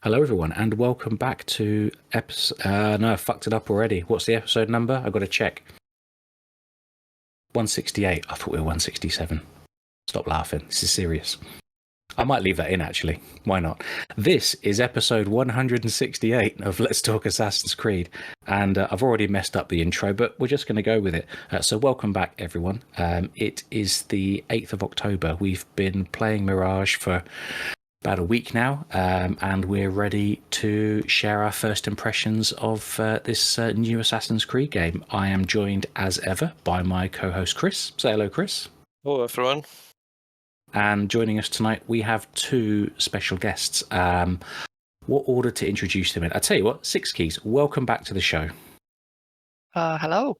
Hello, everyone, and welcome back to episode. No, I fucked it up already. What's the episode number? I've got to check. 168. I thought we were 167. Stop laughing. This is serious. I might leave that in, actually. Why not? This is episode 168 of Let's Talk Assassin's Creed. And I've already messed up the intro, but we're just going to go with it. So welcome back, everyone. It is the 8th of October. We've been playing Mirage for about a week now, and we're ready to share our first impressions of this new Assassin's Creed game. I am joined, as ever, by my co-host Chris. Say hello, Chris. Hello, everyone. And joining us tonight, we have two special guests. What order to introduce them in? I tell you what, SixKeys, welcome back to the show. Hello.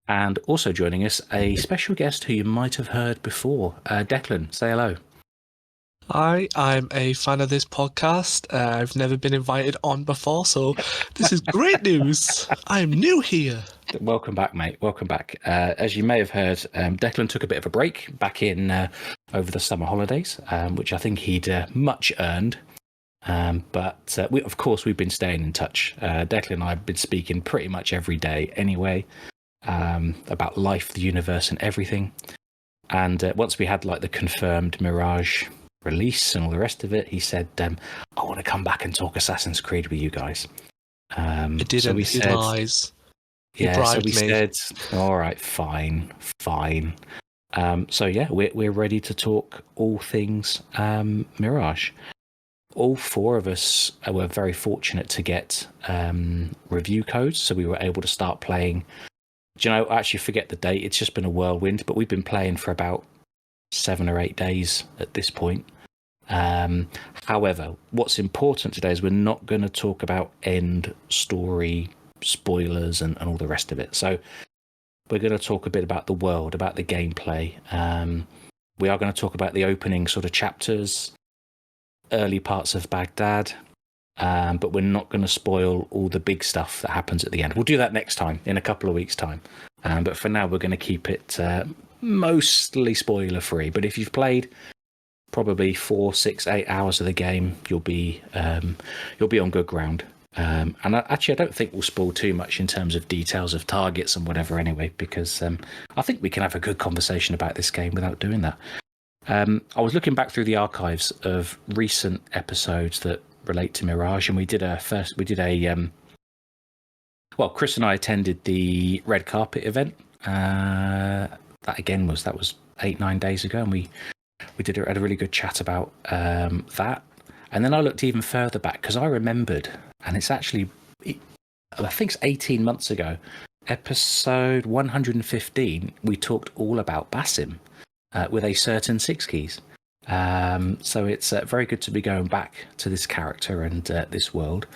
And also joining us, a special guest who you might have heard before, Declan. Say hello. Hi, I'm a fan of this podcast. I've never been invited on before, so this is great news. I'm new here. Welcome back, mate. Welcome back. As you may have heard, Declan took a bit of a break back in over the summer holidays, which I think he'd much earned. But we've been staying in touch. Declan and I have been speaking pretty much every day anyway, about life, the universe, and everything. And once we had like the confirmed Mirage release and all the rest of it, he said, I want to come back and talk Assassin's Creed with you guys. It didn't, so we he said, lies. Yeah, so we said, all right, fine. We're ready to talk all things Mirage. All four of us were very fortunate to get review codes, so we were able to start playing. Do you know, I actually forget the date, it's just been a whirlwind, but we've been playing for about 7 or 8 days at this point. However, what's important today is we're not going to talk about end story spoilers and all the rest of it. So we're going to talk a bit about the world, about the gameplay. We are going to talk about the opening sort of chapters, early parts of Baghdad, but we're not going to spoil all the big stuff that happens at the end. We'll do that next time, in a couple of weeks' time. But for now, we're going to keep it mostly spoiler free. But if you've played probably 4, 6, 8 hours of the game, you'll be on good ground. And I don't think we'll spoil too much in terms of details of targets and whatever anyway, because I think we can have a good conversation about this game without doing that. I was looking back through the archives of recent episodes that relate to Mirage, and Chris and I attended the red carpet event. That was 8-9 days ago, and we had a really good chat about that. And then I looked even further back because I remembered, and it's actually, I think it's 18 months ago, episode 115, we talked all about Basim with a certain SixKeys. So it's very good to be going back to this character and this world.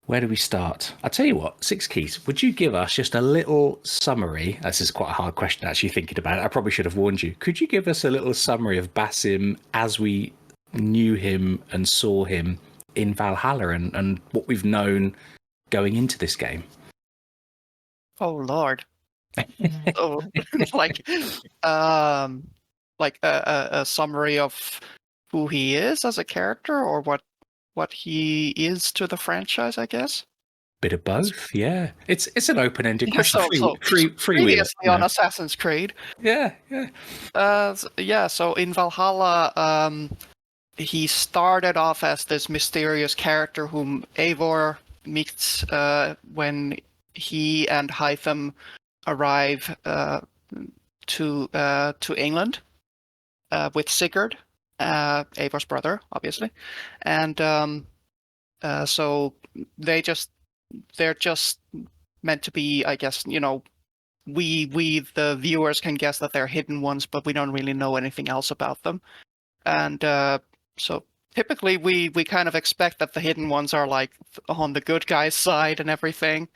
Where do we start? I'll tell you what, SixKeys, would you give us just a little summary? This is quite a hard question, actually, thinking about it. I probably should have warned you. Could you give us a little summary of Basim as we knew him and saw him in Valhalla and what we've known going into this game? Oh, Lord. Oh, like a summary of who he is as a character, or what he is to the franchise, I guess. Bit of both, yeah. It's an open-ended question. Free previously on Assassin's Creed. Yeah. So in Valhalla, he started off as this mysterious character whom Eivor meets when he and Hytham arrive to England with Sigurd, Eivor's brother, obviously, and so they're just meant to be, I guess, we the viewers can guess that they're hidden ones, but we don't really know anything else about them, and so typically we kind of expect that the hidden ones are like on the good guy's side and everything,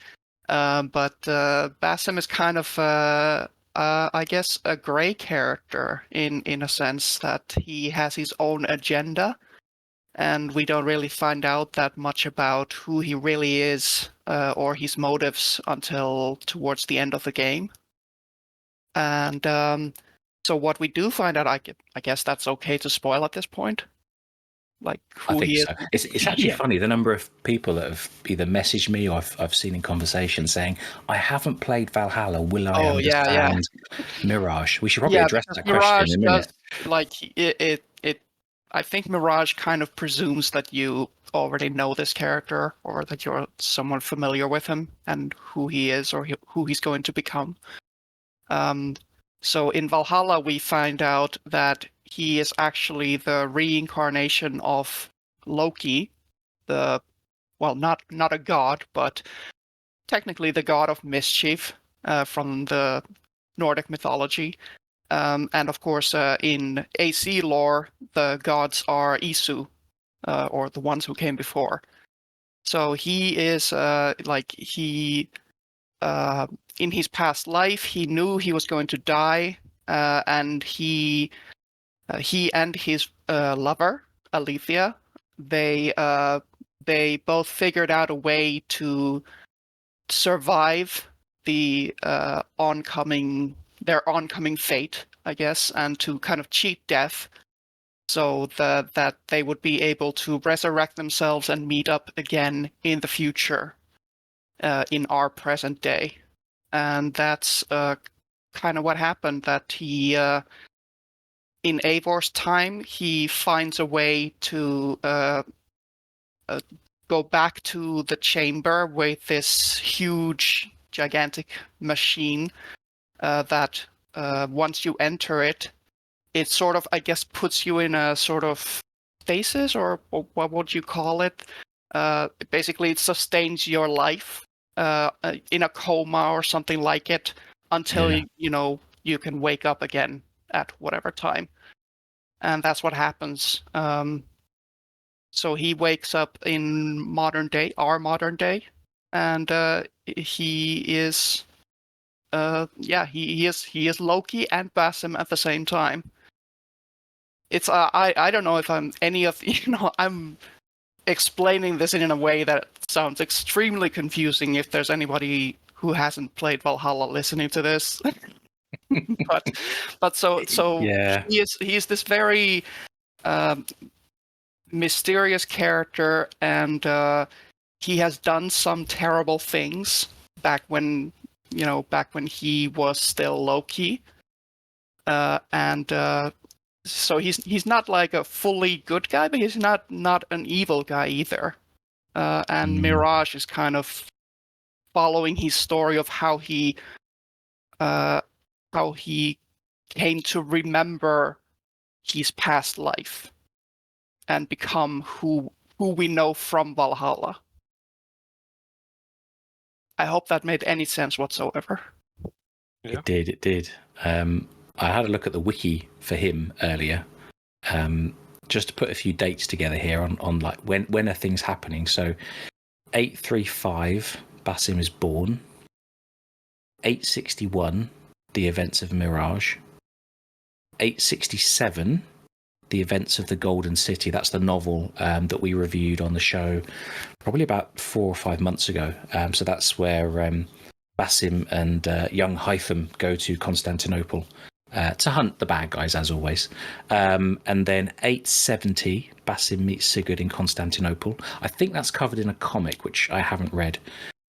but Basim is kind of I guess a gray character in a sense that he has his own agenda, and we don't really find out that much about who he really is or his motives until towards the end of the game. And so what we do find out, I guess that's okay to spoil at this point. like I who think he is. so. It's actually Yeah. funny the number of people that have either messaged me or I've seen in conversation saying, I haven't played Valhalla. Will I Oh yeah. understand Mirage? We should probably Yeah, address because that question Mirage in a does minute. like it. I think Mirage kind of presumes that you already know this character or that you're somewhat familiar with him and who he is or who he's going to become. So in Valhalla, we find out that he is actually the reincarnation of Loki, not a god, but technically the god of mischief from the Nordic mythology. And of course, in AC lore, the gods are Isu, or the ones who came before. So he is in his past life, he knew he was going to die, and he and his lover Alethea, they both figured out a way to survive their oncoming fate, I guess, and to kind of cheat death, so that they would be able to resurrect themselves and meet up again in the future, in our present day. And that's kind of what happened. That he, in Eivor's time, he finds a way to go back to the chamber with this huge, gigantic machine that once you enter it, it sort of, I guess, puts you in a sort of stasis, or what would you call it? Basically, it sustains your life in a coma or something like it until you can wake up again at whatever time, and that's what happens. So he wakes up in our modern day, and he is, he is Loki and Basim at the same time. It's I don't know if I'm any of I'm explaining this in a way that sounds extremely confusing if there's anybody who hasn't played Valhalla listening to this. but so Yeah. he is this very mysterious character, and he has done some terrible things back when he was still Loki, and so he's not like a fully good guy, but he's not an evil guy either. And Mirage is kind of following his story of how he came to remember his past life and become who we know from Valhalla. I hope that made any sense whatsoever. Yeah. It did. I had a look at the wiki for him earlier, just to put a few dates together here on like when are things happening. So 835, Basim is born. 861, the events of Mirage. 867, the events of the Golden City. That's the novel that we reviewed on the show probably about 4 or 5 months ago. So that's where Basim and young Hytham go to Constantinople to hunt the bad guys, as always. And then 870, Basim meets Sigurd in Constantinople. I think that's covered in a comic, which I haven't read.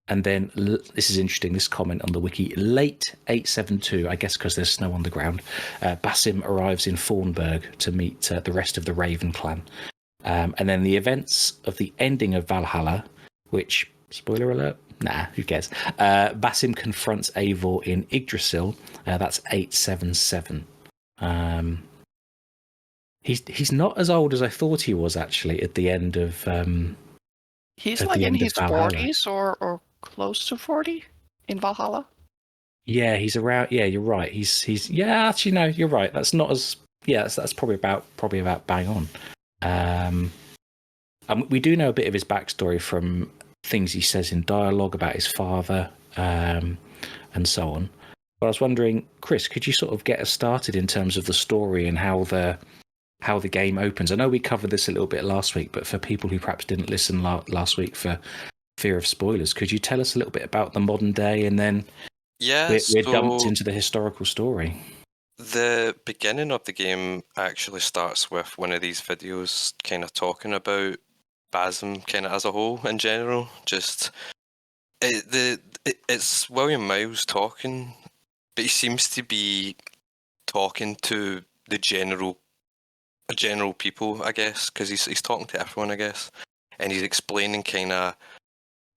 And then, this is interesting, this comment on the wiki, late 872, I guess because there's snow on the ground, Basim arrives in Fornburg to meet the rest of the Raven clan. And then the events of the ending of Valhalla, which, spoiler alert, nah, who cares? Basim confronts Eivor in Yggdrasil. That's 877. He's not as old as I thought he was, actually, at the end of He's at like the in end of his Valhalla. 40s or close to 40 in Valhalla. Yeah, he's around. Yeah, you're right. He's yeah. Actually, no, you're right. That's not as that's probably about bang on. We do know a bit of his backstory from things he says in dialogue about his father, and so on. But I was wondering, Chris, could you sort of get us started in terms of the story and how the game opens? I know we covered this a little bit last week, but for people who perhaps didn't listen last week for fear of spoilers, could you tell us a little bit about the modern day, and then we're dumped into the historical story? the beginning of the game actually starts with one of these videos kind of talking about Basm kind of as a whole in general. Just it's William Miles talking, but he seems to be talking to the general people, I guess, because he's talking to everyone, I guess, and he's explaining kind of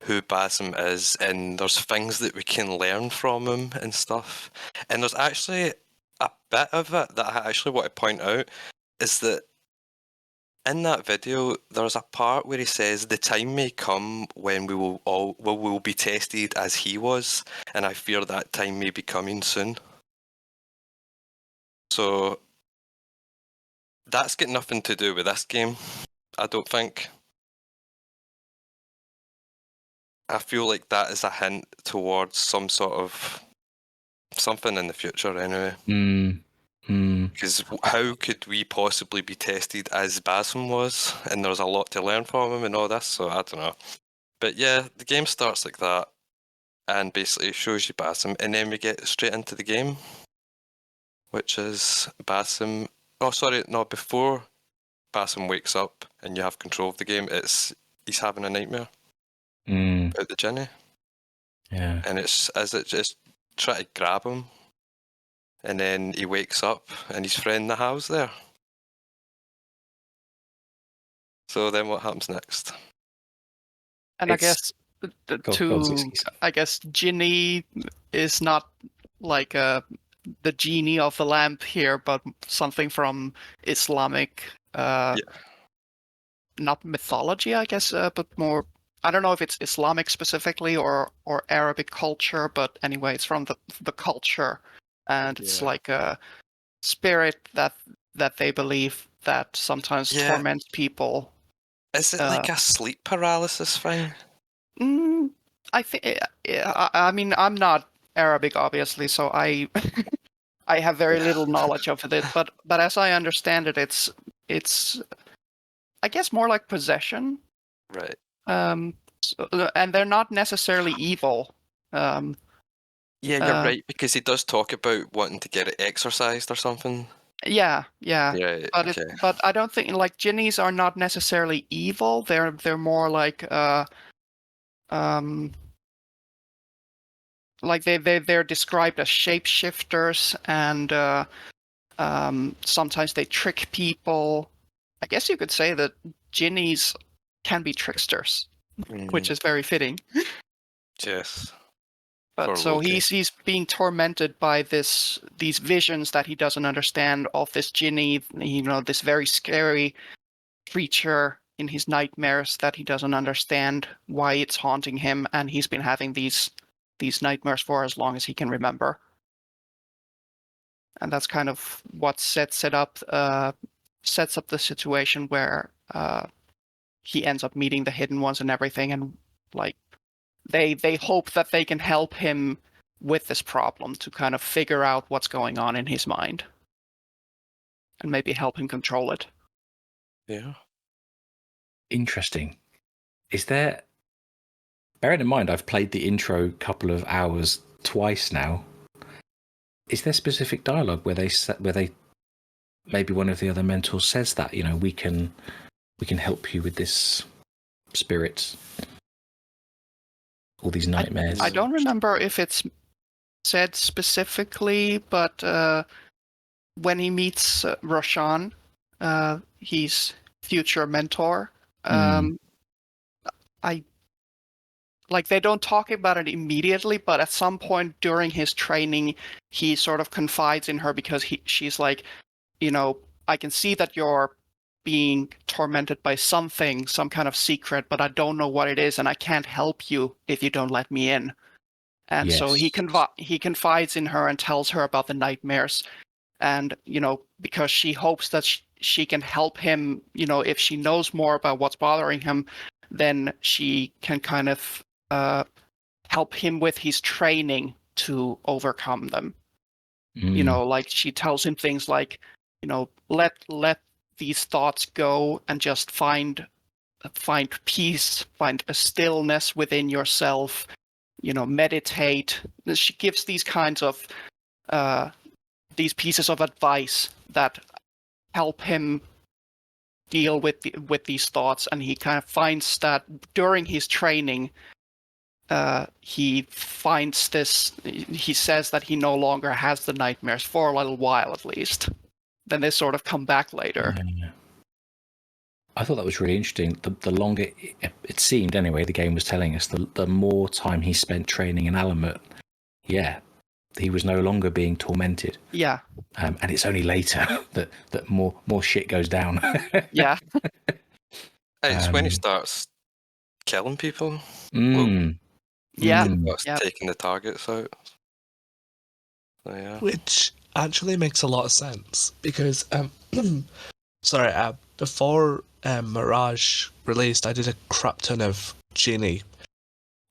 who Basm is, and there's things that we can learn from him and stuff. And there's actually a bit of it that I actually want to point out is that in that video, there's a part where he says the time may come when we will be tested as he was, and I fear that time may be coming soon. So that's got nothing to do with this game, I don't think. I feel like that is a hint towards some sort of something in the future anyway. Because how could we possibly be tested as Basm was? And there's a lot to learn from him and all this, so I don't know. But yeah, the game starts like that and basically shows you Basm, and then we get straight into the game, which is Basm. Oh, sorry, no, before Basm wakes up and you have control of the game, he's having a nightmare about the Ginny. Yeah. And it's as it just try to grab him. And then he wakes up and his friend Nahal's there. So then what happens next? And I guess I guess Ginny is not like the genie of the lamp here, but something from Islamic, not mythology, I guess, but more. I don't know if it's Islamic specifically or Arabic culture, but anyway, it's from the culture, and it's like a spirit that they believe that sometimes torments people. Is it like a sleep paralysis thing? I think. I mean, I'm not Arabic, obviously, so I have very little knowledge of it. But as I understand it, it's I guess more like possession. Right. And they're not necessarily evil. Yeah, you're right, because he does talk about wanting to get it exorcised or something. Yeah. Yeah, But okay. but I don't think like Jinnies are not necessarily evil. They're more like they're described as shapeshifters, and sometimes they trick people. I guess you could say that Jinnies can be tricksters, which is very fitting. Yes. But so he's being tormented by these visions that he doesn't understand of this Jinni, this very scary creature in his nightmares that he doesn't understand why it's haunting him, and he's been having these nightmares for as long as he can remember. And that's kind of what sets up the situation where he ends up meeting the Hidden Ones and everything, and like they hope that they can help him with this problem to kind of figure out what's going on in his mind and maybe help him control it. Yeah. Interesting. Is there, bearing in mind I've played the intro couple of hours twice now, is there specific dialogue where they maybe one of the other mentors says that, we can help you with this spirit, all these nightmares? I don't remember if it's said specifically, but when he meets Roshan, his future mentor, they don't talk about it immediately, but at some point during his training, he sort of confides in her because she's like, I can see that you're being tormented by something, some kind of secret, but I don't know what it is, and I can't help you if you don't let me in. And so he confides in her and tells her about the nightmares, and because she hopes that she can help him. If she knows more about what's bothering him, then she can kind of help him with his training to overcome them. Like she tells him things like, let these thoughts go and just find peace, find a stillness within yourself, meditate. She gives these kinds of these pieces of advice that help him deal with these thoughts, and he kind of finds that during his training, he finds this. He says that he no longer has the nightmares for a little while, at least. Then they sort of come back later. Yeah. I thought that was really interesting. The longer it seemed, anyway, the game was telling us, the more time he spent training in Alamut, he was no longer being tormented. Yeah. And it's only later that more shit goes down. Yeah. It's when he starts killing people. Yeah. Starts taking the targets out. So, yeah. Which actually makes a lot of sense because, before Mirage released, I did a crap ton of genie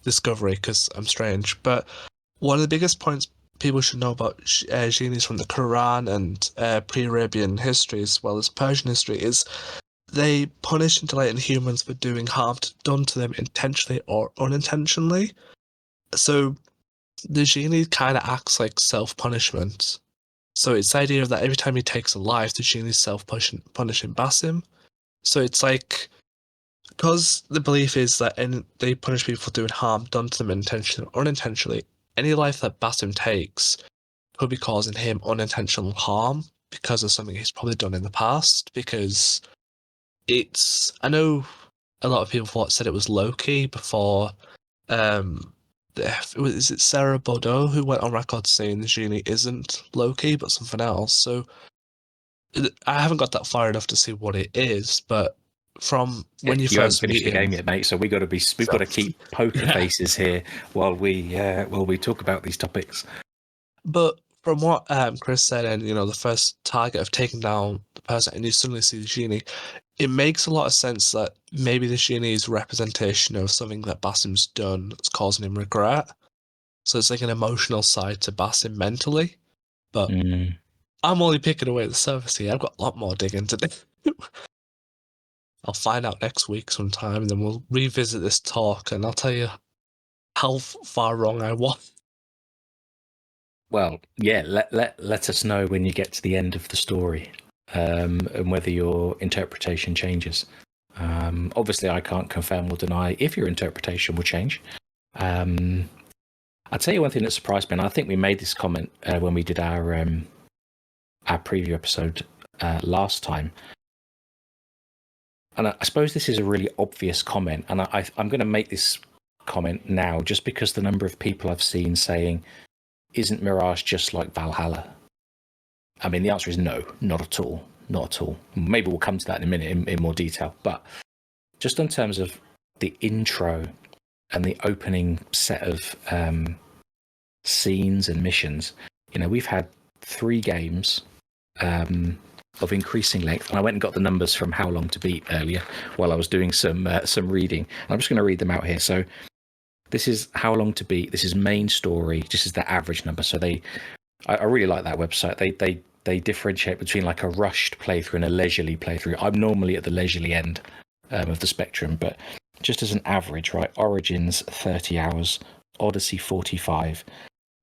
discovery because I'm strange. But one of the biggest points people should know about genies from the Quran and pre-Arabian history as well as Persian history is they punish intelligent humans for doing harm done to them intentionally or unintentionally. So the genie kind of acts like self-punishment. So it's the idea that every time he takes a life, the genie's self-punishing Basim. So it's like, because the belief is that they punish people for doing harm done to them intentionally or unintentionally, any life that Basim takes could be causing him unintentional harm because of something he's probably done in the past. Because I know a lot of people said it was Loki before. Is it Sarah Bordeaux who went on record saying the genie isn't Loki but something else? So I haven't got that far enough to see what it is, but from when you first haven't finished the game yet, mate. So we've got to keep poker faces here while we talk about these topics. But from what Chris said, and the first target of taking down the person, and you suddenly see the genie, it makes a lot of sense that maybe the genie is a representation of something that Basim's done that's causing him regret. So it's like an emotional side to Basim mentally. But I'm only picking away the surface here. I've got a lot more digging to do. I'll find out next week sometime, and then we'll revisit this talk, and I'll tell you how far wrong I was. Well, yeah, let us know when you get to the end of the story, and whether your interpretation changes. Obviously, I can't confirm or deny if your interpretation will change. I'll tell you one thing that surprised me, and I think we made this comment when we did our preview episode last time. And I suppose this is a really obvious comment, and I'm going to make this comment now just because the number of people I've seen saying, isn't Mirage just like Valhalla? I mean, the answer is no, not at all. Not at all. Maybe we'll come to that in a minute in more detail. But just in terms of the intro and the opening set of scenes and missions, we've had 3 games of increasing length. And I went and got the numbers from How Long to Beat earlier while I was doing some reading. And I'm just going to read them out here. So this is How Long to Beat. This is main story. This is the average number. So I really like that website. They differentiate between like a rushed playthrough and a leisurely playthrough. I'm normally at the leisurely end of the spectrum, but just as an average, right? Origins 30 hours, Odyssey 45,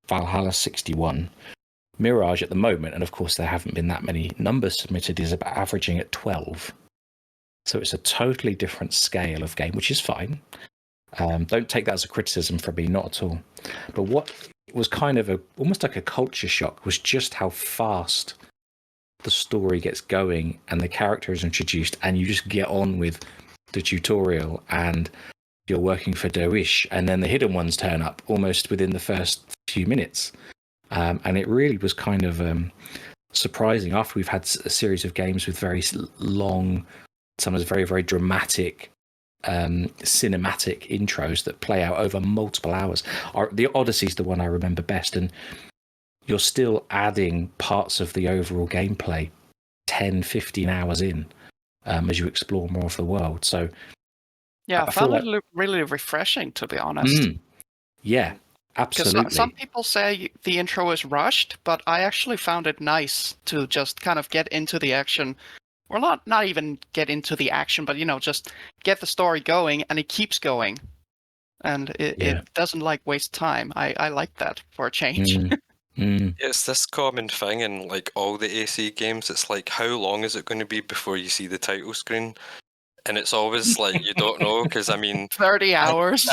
Valhalla 61. Mirage at the moment, and of course there haven't been that many numbers submitted, is about averaging at 12. So it's a totally different scale of game, which is fine. Don't take that as a criticism from me, not at all. But what was kind of almost like a culture shock was just how fast the story gets going and the character is introduced, and you just get on with the tutorial and you're working for Derwish, and then the hidden ones turn up almost within the first few minutes. And it really was kind of surprising after we've had a series of games with very long, sometimes very, very dramatic, cinematic intros that play out over multiple hours. The Odyssey's the one I remember best, and you're still adding parts of the overall gameplay 10, 15 hours in as you explore more of the world. So yeah, I found it really refreshing, to be honest. Yeah. Absolutely. Because some people say the intro is rushed, but I actually found it nice to just kind of get into the action. Or not even get into the action, but, just get the story going, and it keeps going. And it doesn't waste time. I like that for a change. It's this common thing in like all the AC games. It's like, how long is it going to be before you see the title screen? And it's always like you don't know, because I mean, 30 hours.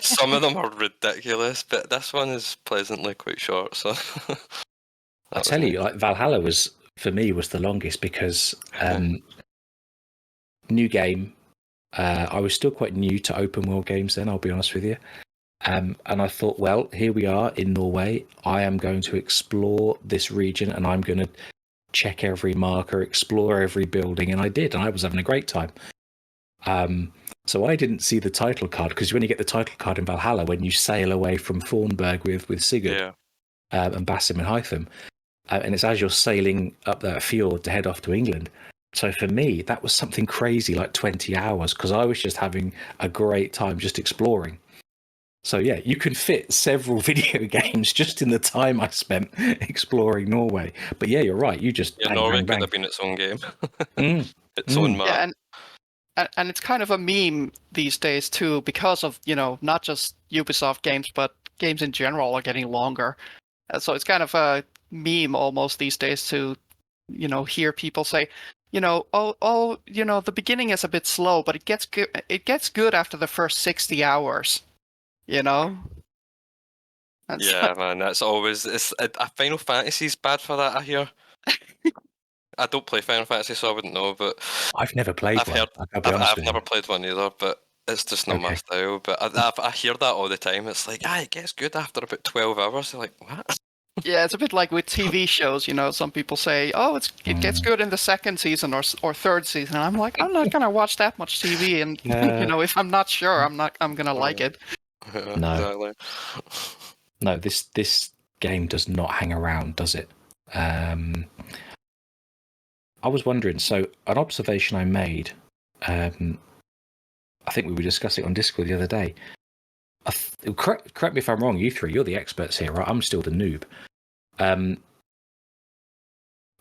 some of them are ridiculous, but this one is pleasantly quite short. So I tell you, like Valhalla was for me was the longest because new game. I was still quite new to open world games then. I'll be honest with you. And I thought, well, here we are in Norway. I am going to explore this region, and I'm going to check every marker, explore every building, and I did, and I was having a great time. So I didn't see the title card, because when you get the title card in Valhalla, when you sail away from Thornburg with Sigurd and Basim and Hytham, and it's as you're sailing up that fjord to head off to England. So for me, that was something crazy, like 20 hours, because I was just having a great time just exploring. So yeah, you can fit several video games just in the time I spent exploring Norway. But yeah, you're right. You just bang, Norway bang, bang. could have been its own game, its Mm. own map. Yeah, and it's kind of a meme these days too, because of not just Ubisoft games, but games in general are getting longer. So it's kind of a meme almost these days to hear people say, the beginning is a bit slow, but it gets good. It gets good after the first 60 hours. And Yeah, man, that's always Final Fantasy's bad for that, I hear. I don't play Final Fantasy, so I wouldn't know, but I've never played I've one. heard. I'll be honest I've with never you. played one either, but it's just not my style. But I hear that all the time. It's like, it gets good after about 12 hours. They're like, what? Yeah, it's a bit like with TV shows. Some people say, "Oh, it gets good in the second season or third season." And I'm like, I'm not gonna watch that much TV, and if I'm not sure, I'm gonna like it. No. Exactly. No, this game does not hang around, does it? I was wondering. So an observation I made. I think we were discussing it on Discord the other day. Correct me if I'm wrong. You three, you're the experts here, right? I'm still the noob. I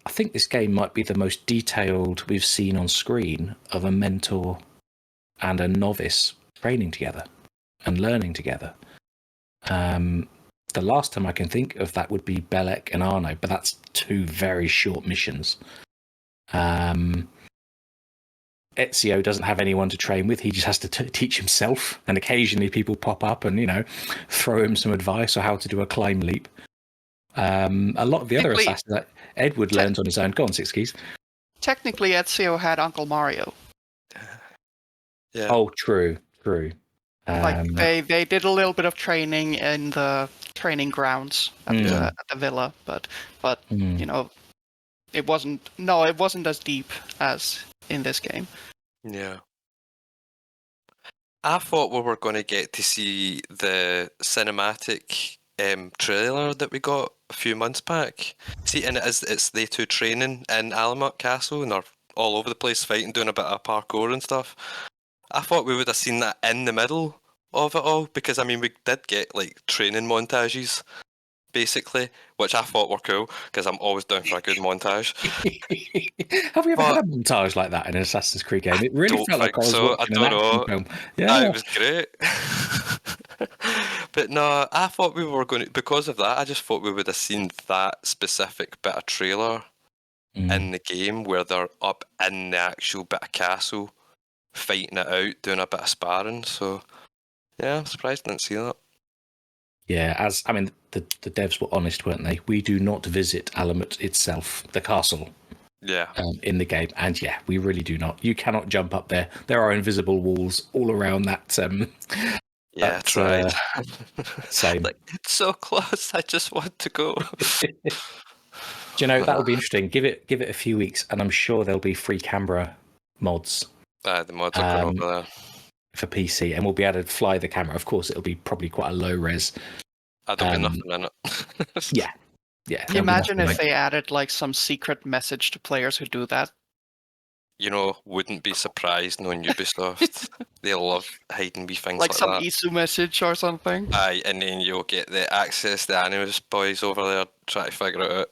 think this game might be the most detailed we've seen on screen of a mentor and a novice training together and learning together. The last time I can think of that would be Belek and Arno, but that's two very short missions. Ezio doesn't have anyone to train with. He just has to teach himself, and occasionally people pop up and throw him some advice on how to do a climb leap. A lot of the other assassins that Edward learns on his own. Go on, SixKeys. Technically, Ezio had Uncle Mario. Yeah. Oh, true. They did a little bit of training in the training grounds at the villa, but it wasn't as deep as in this game. Yeah. I thought we were going to get to see the cinematic trailer that we got a few months back. See, and it's they two training in Alamut Castle, and they're all over the place fighting, doing a bit of parkour and stuff. I thought we would have seen that in the middle of it all, because I mean we did get like training montages, basically, which I thought were cool, because I'm always down for a good montage. Have we ever had a montage like that in an Assassin's Creed game? It really felt like I was watching an action film. Yeah, it was great. But no, I thought we were going to, because of that, I just thought we would have seen that specific bit of trailer in the game where they're up in the actual bit of castle, fighting it out, doing a bit of sparring. So yeah, I'm surprised I didn't see that. Yeah, the devs were honest, weren't they? We do not visit Alamut itself, the castle. Yeah. In the game, and yeah, we really do not. You cannot jump up there. There are invisible walls all around that. Yeah, tried. Same. Like, it's so close. I just want to go. Do you know, that'll be interesting. Give it a few weeks, and I'm sure there'll be free camera mods. The mods are coming over there for PC, and we'll be able to fly the camera. Of course, it'll be probably quite a low res. There'll be nothing in it. Yeah. Can you imagine if they added like some secret message to players who do that? Wouldn't be surprised knowing Ubisoft. They love hiding wee things like some that. ISU message or something. Aye, and then you'll get the Access, the Animus boys over there trying to figure it out,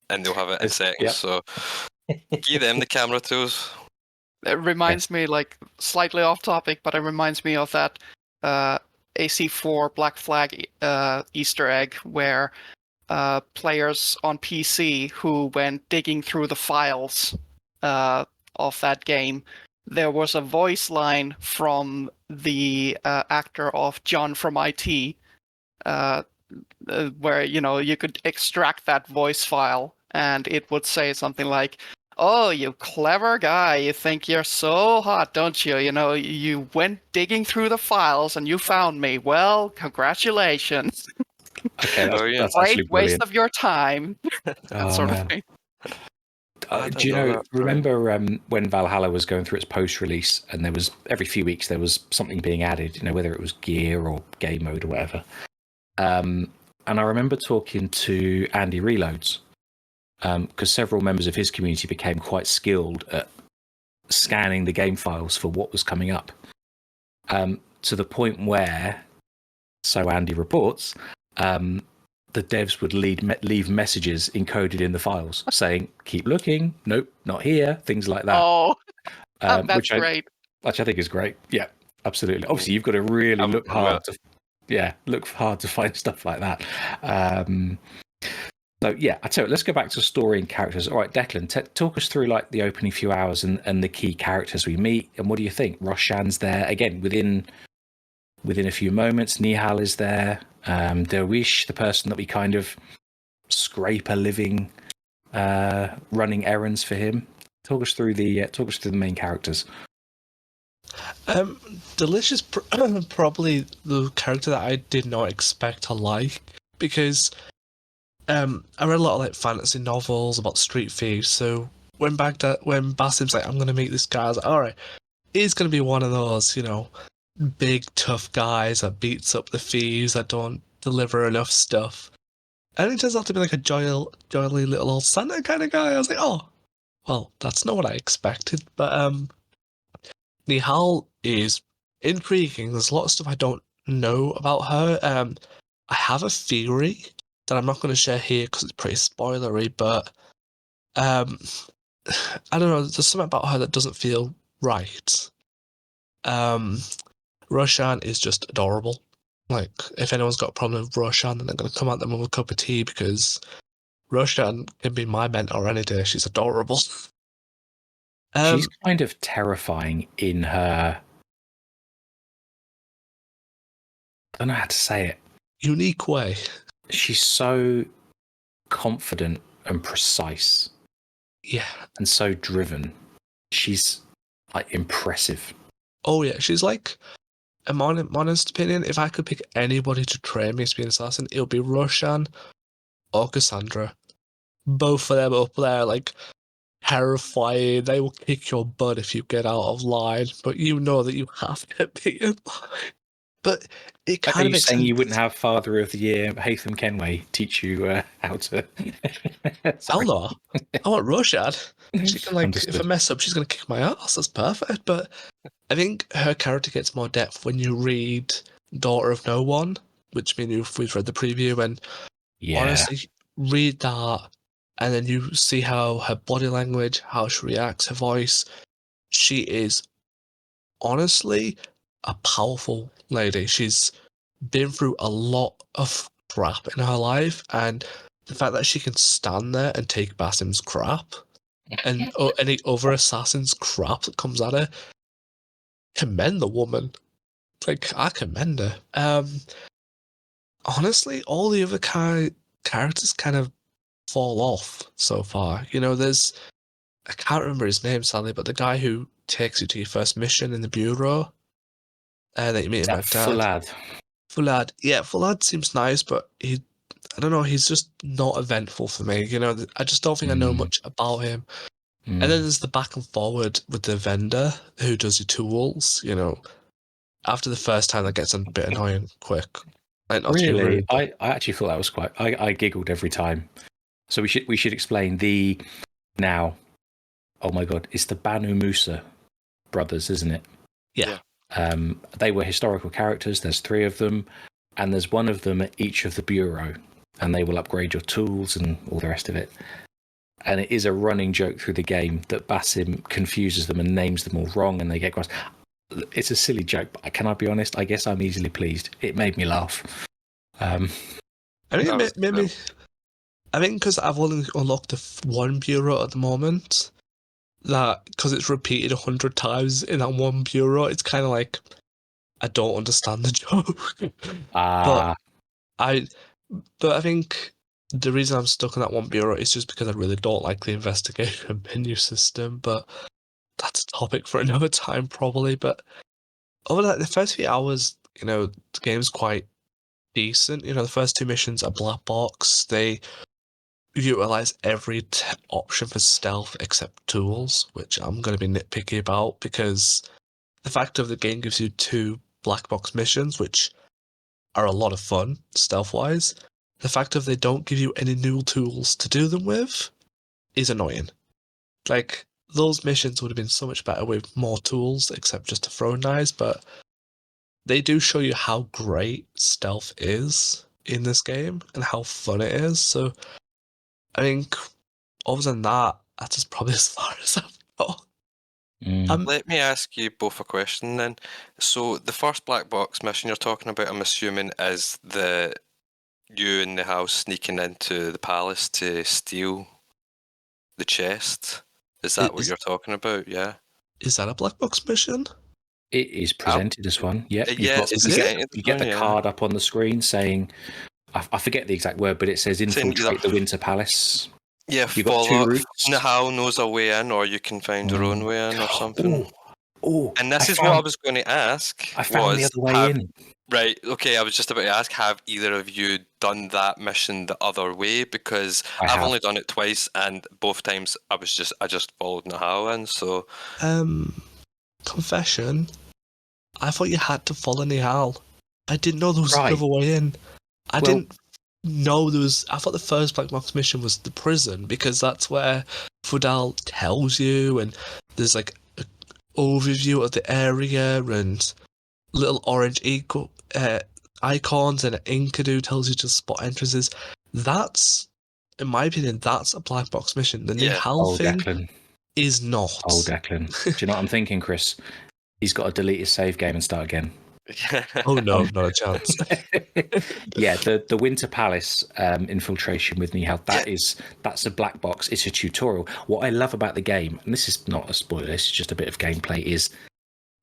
and they'll have it in seconds. Yep. So give them the camera tools. It reminds me, like, slightly off topic, but it reminds me of that AC4 Black Flag Easter egg where players on PC who went digging through the files of that game, there was a voice line from the actor of John from IT, where you could extract that voice file, and it would say something like, "Oh, you clever guy! You think you're so hot, don't you? You went digging through the files and you found me. Well, congratulations! Okay, that's Great actually waste brilliant. of your time." That Oh, sort of man. thing. I Do you didn't know know? that. Remember when Valhalla was going through its post-release, and there was every few weeks there was something being added. Whether it was gear or game mode or whatever. And I remember talking to Andy Reloads, because several members of his community became quite skilled at scanning the game files for what was coming up, to the point where, so Andy reports, the devs would leave messages encoded in the files saying, "Keep looking, nope, not here," things like that. Oh, that's which great. which I think is great. Yeah, absolutely. Obviously, you've got to really look hard to find stuff like that. So yeah, I tell you, let's go back to story and characters. All right, Declan, talk us through like the opening few hours and the key characters we meet, and what do you think? Roshan's there again within a few moments. Nihal is there. Derwish, the person that we kind of scrape a living running errands for him. Talk us through the main characters. Delicious, probably the character that I did not expect to like, because I read a lot of like fantasy novels about street thieves. So when Basim's like, "I'm gonna meet this guy," I was like, all right, he's gonna be one of those, big tough guys that beats up the thieves that don't deliver enough stuff. And it turns out to be like a jolly little old Santa kind of guy. I was like, oh, well, that's not what I expected. But Nihal is intriguing. There's a lot of stuff I don't know about her. I have a theory that I'm not going to share here because it's pretty spoilery, but I don't know. There's something about her that doesn't feel right. Roshan is just adorable. Like, if anyone's got a problem with Roshan, then they're going to come at them with a cup of tea, because Roshan can be my mentor any day. She's adorable. She's kind of terrifying in her, I don't know how to say it, unique way. She's so confident and precise. Yeah. And so driven. She's like impressive. Oh yeah, she's like, in my honest opinion, if I could pick anybody to train me to be an assassin, it would be Roshan or Cassandra. Both of them up there, like, terrifying. They will kick your butt if you get out of line, but you know that you have to be in line. But it kind of makes saying sense. You wouldn't have Father of the Year Haytham Kenway teach you how to? Hell no. I want Roshan. She can, like, Understood. if I mess up, she's going to kick my ass. That's perfect. But I think her character gets more depth when you read Daughter of No One, which we've read the preview, and honestly, read that, and then you see how her body language, how she reacts, her voice. She is honestly a powerful lady. She's been through a lot of crap in her life, and the fact that she can stand there and take Basim's crap and any other assassin's crap that comes at her, commend the woman. Like, I commend her. Honestly, all the other characters kind of fall off so far. I can't remember his name, sadly, but the guy who takes you to your first mission in the bureau, that you meet in Baghdad. Fulad. Yeah, Fulad seems nice, but I don't know, he's just not eventful for me. I just don't think I know much about him. And then there's the back and forward with the vendor who does your tools. After the first time, that gets a bit annoying quick. Like, not too Really? rude, but I actually thought that was quite... I giggled every time. So we should explain now, oh my God, it's the Banu Musa brothers, isn't it? Yeah. They were historical characters. There's 3 of them, and there's one of them at each of the bureau, and they will upgrade your tools and all the rest of it. And it is a running joke through the game that Basim confuses them and names them all wrong, and they get cross. It's a silly joke, but can I be honest? I guess I'm easily pleased. It made me laugh. I mean, it made me I think because I've only unlocked the one bureau at the moment, that because it's repeated 100 times in that one bureau, it's kind of like I don't understand the joke. Ah, I think the reason I'm stuck on that one bureau is just because I really don't like the investigation menu system. But that's a topic for another time, probably. But over that, the first few hours, the game's quite decent. The first two missions are black box. They utilize every option for stealth except tools, which I'm going to be nitpicky about because the fact of the game gives you two black box missions, which are a lot of fun stealth wise. The fact of they don't give you any new tools to do them with is annoying. Like, those missions would have been so much better with more tools except just to throw knives, but they do show you how great stealth is in this game and how fun it is. So I think other than that, that's probably as far as I've got. Let me ask you both a question then. So the first black box mission you're talking about, I'm assuming, is you and the house sneaking into the palace to steal the chest. Is that what you're talking about? Yeah. Is that a black box mission? it is presented as one. Yep. Yeah, it's is it? You get the card up on the screen saying, I forget the exact word, but it says infiltrate the Winter Palace. Yeah, You've got two routes. Nahal knows a way in, or you can find your own way in, or something. Oh, and this is what I was going to ask. I found the other way in. Right, okay, I was just about to ask, have either of you done that mission the other way? Because I've only done it twice, and both times I just followed Nahal in, so... Confession, I thought you had to follow Nihal. I didn't know there was another way in. I didn't know there was... I thought the first black box mission was the prison, because that's where Fudal tells you, and there's like an overview of the area, and little orange icons, and an Enkidu tells you to spot entrances. That's, in my opinion, that's a black box mission. The Nihal thing Declan is not. Oh, Declan. Do you know what I'm thinking, Chris? He's got to delete his save game and start again. Oh no, not a chance. Yeah, the Winter Palace infiltration with Nihal, that's a black box. It's a tutorial. What I love about the game, and this is not a spoiler, this is just a bit of gameplay, is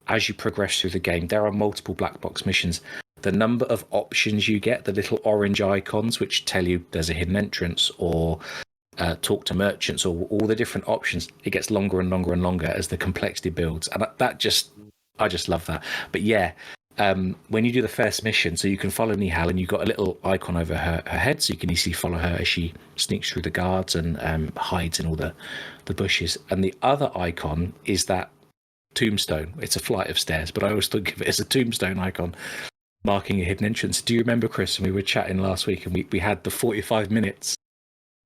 as you progress through the game, there are multiple black box missions. The number of options you get, the little orange icons which tell you there's a hidden entrance or talk to merchants, or all the different options, it gets longer and longer and longer as the complexity builds. And I just love that. But yeah, when you do the first mission, so you can follow Nihal, and you've got a little icon over her head, so you can easily follow her as she sneaks through the guards and hides in all the bushes. And the other icon is that tombstone. It's a flight of stairs, but I always think of it as a tombstone icon marking a hidden entrance. Do you remember, Chris, when we were chatting last week, and we had the 45 minutes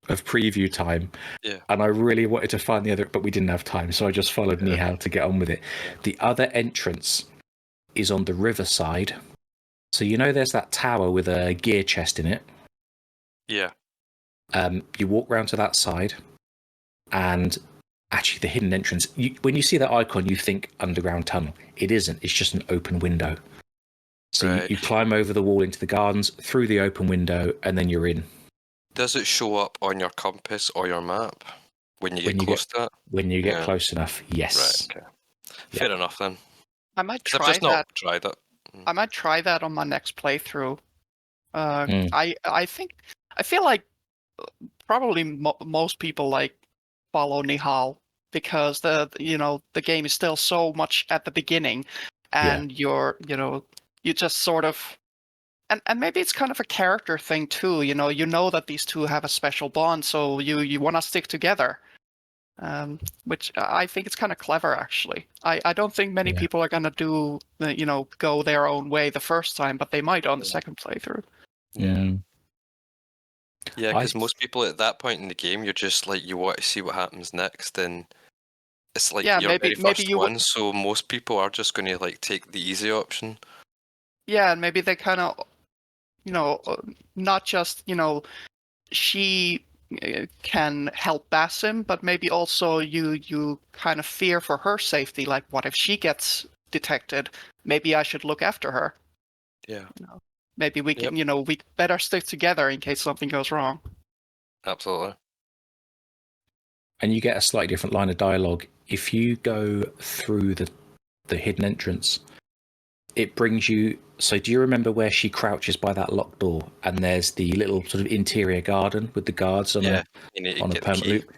of preview time, and I really wanted to find the other, but we didn't have time, so I just followed Nihal to get on with it. The other entrance is on the riverside, so there's that tower with a gear chest in it. You walk round to that side, and actually the hidden entrance, when you see that icon, you think underground tunnel. It isn't. It's just an open window. So you climb over the wall into the gardens, through the open window, and then you're in. Does it show up on your compass or your map when you get close to it? When you get close enough, yes. Right, okay. Fair enough then. I might try I've just not tried it. I might try that on my next playthrough. I feel like probably most people follow Nihal because the game is still so much at the beginning, and you just sort of, and maybe it's kind of a character thing too. You know that these two have a special bond, so you want to stick together. Which I think it's kind of clever, actually. I don't think many people are going to do, go their own way the first time, but they might on the second playthrough. Yeah. Yeah, because most people at that point in the game, you're just you want to see what happens next, and it's your very first one, so most people are just going to take the easy option. Yeah, and maybe they kind of, not just, she can help Basim, but maybe also you kind of fear for her safety. Like, what if she gets detected? Maybe I should look after her. Yeah. Maybe we can, we better stick together in case something goes wrong. Absolutely. And you get a slightly different line of dialogue. If you go through the hidden entrance, it brings you... So do you remember where she crouches by that locked door and there's the little sort of interior garden with the guards on You need to a get the permanent key. loop?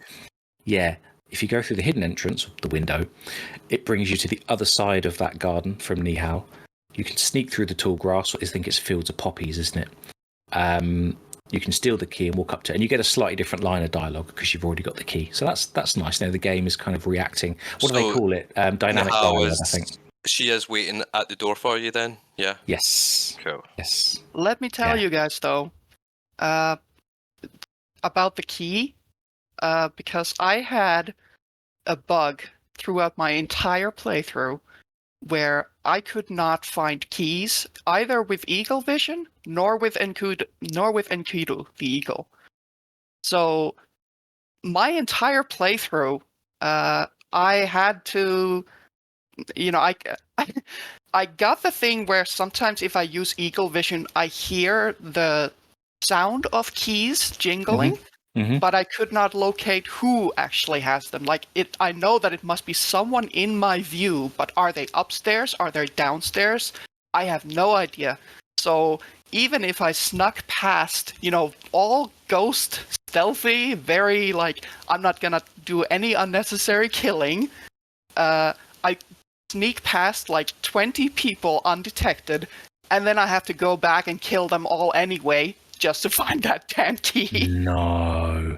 Yeah. If you go through the hidden entrance, the window, it brings you to the other side of that garden from Nihal. You can sneak through the tall grass. I think it's fields of poppies, isn't it? You can steal the key and walk up to it, and you get a slightly different line of dialogue because you've already got the key. So that's nice. Now the game is kind of reacting. What do they call it? Dynamic dialogue, I think. She is waiting at the door for you then? Yeah. Yes. Cool. Yes. Let me tell Yeah. you guys though, about the key, because I had a bug throughout my entire playthrough where I could not find keys either with Eagle Vision nor with Enkidu, the eagle. So my entire playthrough, I had to, I got the thing where sometimes if I use Eagle Vision, I hear the sound of keys jingling. Mhm. But I could not locate who actually has them. I know that it must be someone in my view, but are they upstairs? Are they downstairs? I have no idea. So even if I snuck past, all ghost, stealthy, very I'm not gonna do any unnecessary killing. I sneak past 20 people undetected, and then I have to go back and kill them all anyway, just to find that damn key. No.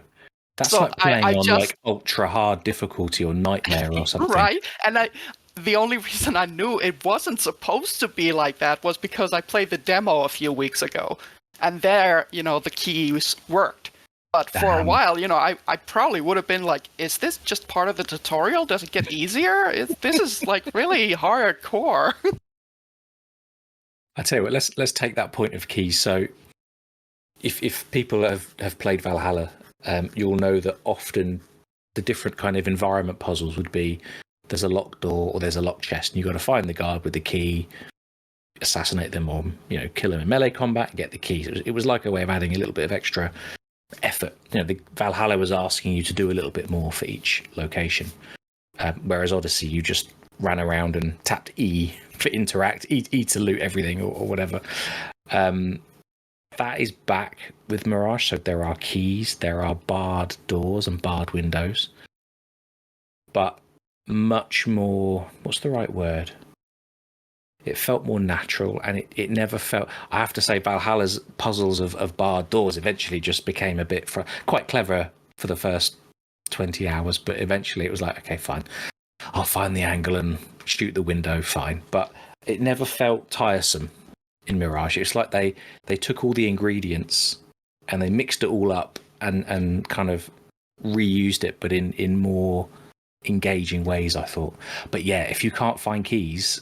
That's So like playing I on just, ultra hard difficulty or nightmare or something. right? And the only reason I knew it wasn't supposed to be like that was because I played the demo a few weeks ago, and there, the keys worked. But for a Damn. while, I probably would have been like, is this just part of the tutorial? Does it get easier? This is really hardcore. I tell you what, let's take that point of keys. So if people have played Valhalla, you'll know that often the different kind of environment puzzles would be there's a locked door or there's a locked chest, and you've got to find the guard with the key, assassinate them, or kill them in melee combat and get the keys. It was like a way of adding a little bit of extra effort. The Valhalla was asking you to do a little bit more for each location, whereas Odyssey, you just ran around and tapped E for interact, E to loot everything or whatever. That is back with Mirage. So there are keys, there are barred doors and barred windows, but much more, what's the right word? It felt more natural, and it never felt... I have to say, Valhalla's puzzles of barred doors eventually just became a bit quite clever for the first 20 hours, but eventually it was like, okay, fine. I'll find the angle and shoot the window, fine. But it never felt tiresome in Mirage. It's like they took all the ingredients and they mixed it all up and kind of reused it, but in more engaging ways, I thought. But yeah, if you can't find keys,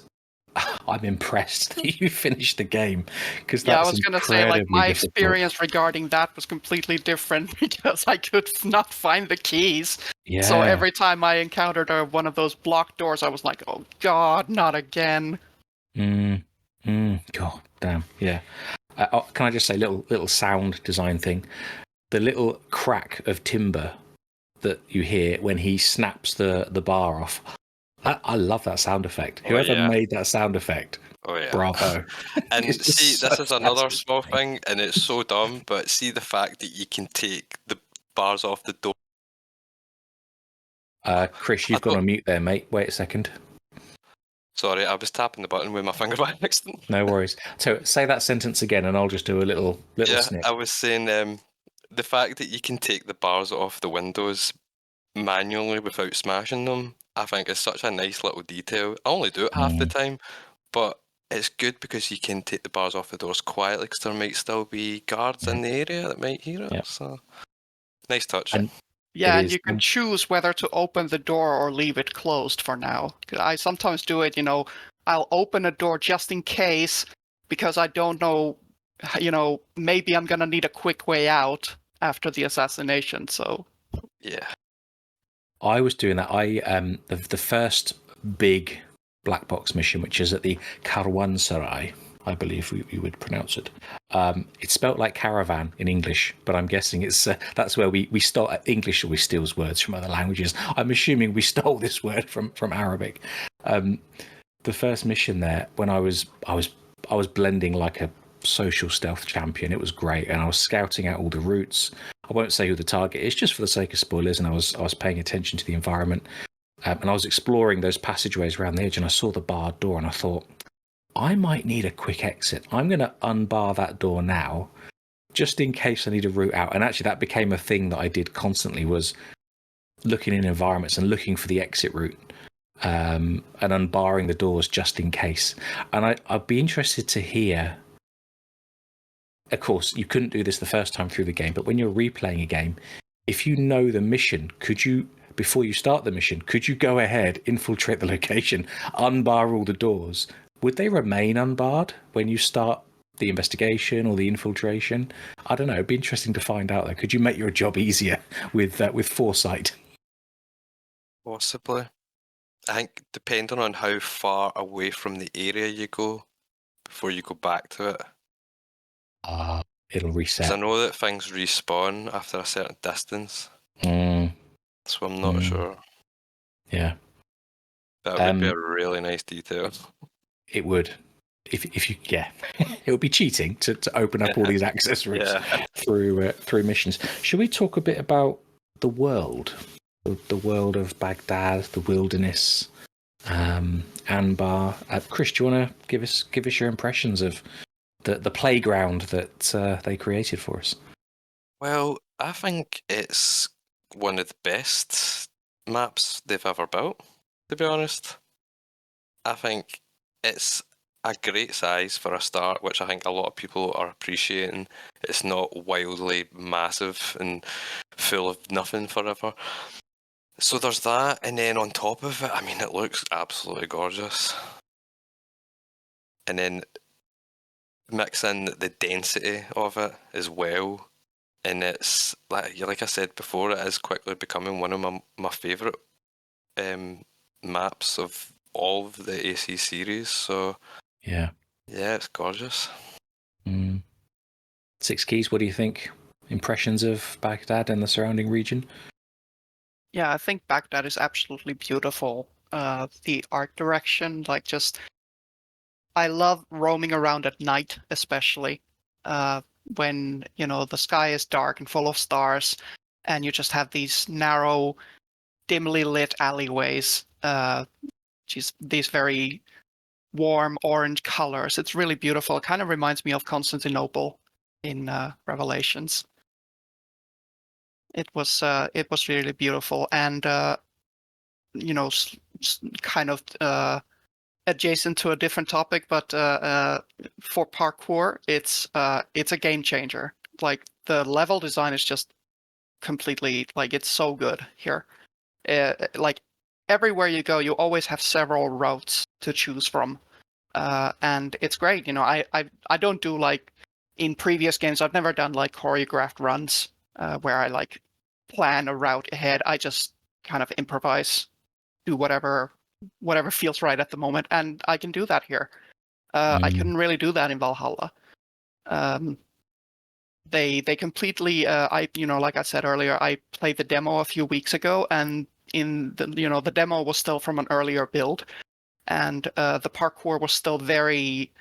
I'm impressed that you finished the game, because that's I was gonna say, my experience regarding that was completely different because I could not find the keys. Yeah. So every time I encountered one of those blocked doors, I was like, oh god, not again. God damn. Yeah. Can I just say, little sound design thing? The little crack of timber that you hear when he snaps the bar off. I love that sound effect. Whoever made that sound effect, bravo. And see, this is another small thing. thing, and it's so dumb, but see the fact that you can take the bars off the door. Chris, you've gone on mute there, mate. Wait a second. Sorry, I was tapping the button with my finger by accident. No worries. So say that sentence again, and I'll just do a little snip. I was saying the fact that you can take the bars off the windows manually without smashing them, I think is such a nice little detail. I only do it half the time, but it's good because you can take the bars off the doors quietly, because there might still be guards in the area that might hear it. Yep. So nice touch. And and you can choose whether to open the door or leave it closed for now. I sometimes do it, I'll open a door just in case, because I don't know, maybe I'm gonna need a quick way out after the assassination. So yeah. I was doing that. The first big black box mission, which is at the Karwansarai, I believe we would pronounce it. It's spelt like caravan in English, but I'm guessing it's that's where we stole English. Always steals words from other languages. I'm assuming we stole this word from Arabic. The first mission there, when I was blending like a social stealth champion. It was great, and I was scouting out all the routes. I won't say who the target is, just for the sake of spoilers. And I was paying attention to the environment, and I was exploring those passageways around the edge. And I saw the barred door, and I thought, I might need a quick exit. I'm going to unbar that door now, just in case I need a route out. And actually, that became a thing that I did constantly, was looking in environments and looking for the exit route, and unbarring the doors just in case. And I'd be interested to hear. Of course, you couldn't do this the first time through the game, but when you're replaying a game, if you know the mission, could you, before you start the mission, could you go ahead, infiltrate the location, unbar all the doors? Would they remain unbarred when you start the investigation or the infiltration? I don't know. It'd be interesting to find out, though. Could you make your job easier with foresight? Possibly. I think depending on how far away from the area you go before you go back to it. It'll reset. 'Cause I know that things respawn after a certain distance, so I'm not sure. Yeah. That would be a really nice detail. It would. If you, yeah, it would be cheating to open up all these access routes through missions. Should we talk a bit about the world, the world of Baghdad, the wilderness, Anbar? Chris, do you want to give us your impressions of the playground that they created for us? Well, I think it's one of the best maps they've ever built, to be honest. I think it's a great size for a start, which I think a lot of people are appreciating. It's not wildly massive and full of nothing forever. So there's that, and then on top of it, I mean, it looks absolutely gorgeous. And then mix in the density of it as well, and it's like I said before, it is quickly becoming one of my favourite maps of all of the AC series. So yeah, it's gorgeous. SixKeys, what do you think? Impressions of Baghdad and the surrounding region? Yeah, I think Baghdad is absolutely beautiful. The art direction, I love roaming around at night, especially when the sky is dark and full of stars, and you just have these narrow, dimly lit alleyways. These very warm orange colors. It's really beautiful. It kind of reminds me of Constantinople in Revelations. It was really beautiful, and kind of adjacent to a different topic, but for parkour, it's a game changer. Like, the level design is just completely, it's so good here. Like, everywhere you go, you always have several routes to choose from, and it's great. I don't do, like, in previous games, I've never done like choreographed runs where I plan a route ahead. I just kind of improvise, do whatever feels right at the moment, and I can do that here. I couldn't really do that in Valhalla. They completely. Like I said earlier, I played the demo a few weeks ago, and in the demo was still from an earlier build, and the parkour was still very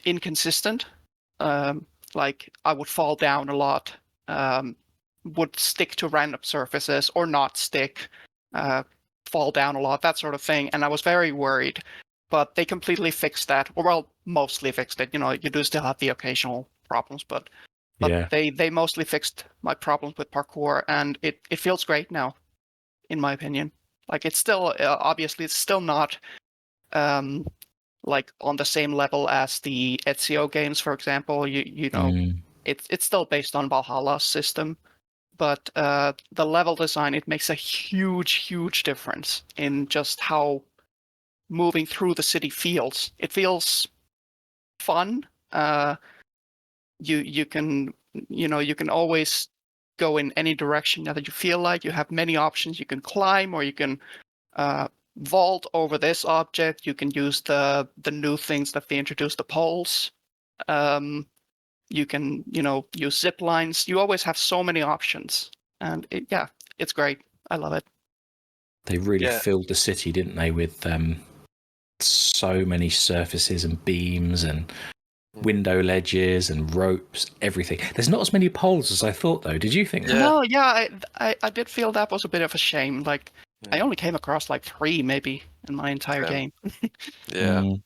inconsistent. Like, I would fall down a lot, would stick to random surfaces or not stick. Fall down a lot, that sort of thing, and I was very worried. But they completely fixed that, or well, mostly fixed it. You do still have the occasional problems, but yeah, they mostly fixed my problems with parkour, and it feels great now, in my opinion. Like, it's still obviously it's still not like on the same level as the Ezio games, for example. It's still based on Valhalla's system. But the level design, it makes a huge difference in just how moving through the city feels. It feels fun. You can always go in any direction that you feel like. You have many options. You can climb, or you can vault over this object. You can use the new things that they introduced, the poles. You can, use zip lines. You always have so many options, and it's great. I love it. They really Yeah. filled the city, didn't they, with so many surfaces and beams and window ledges and ropes, everything. There's not as many poles as I thought, though. Did you think? Yeah. No, yeah, I did feel that was a bit of a shame. Like, I Yeah. only came across like 3 maybe in my entire game. Yeah. Mm.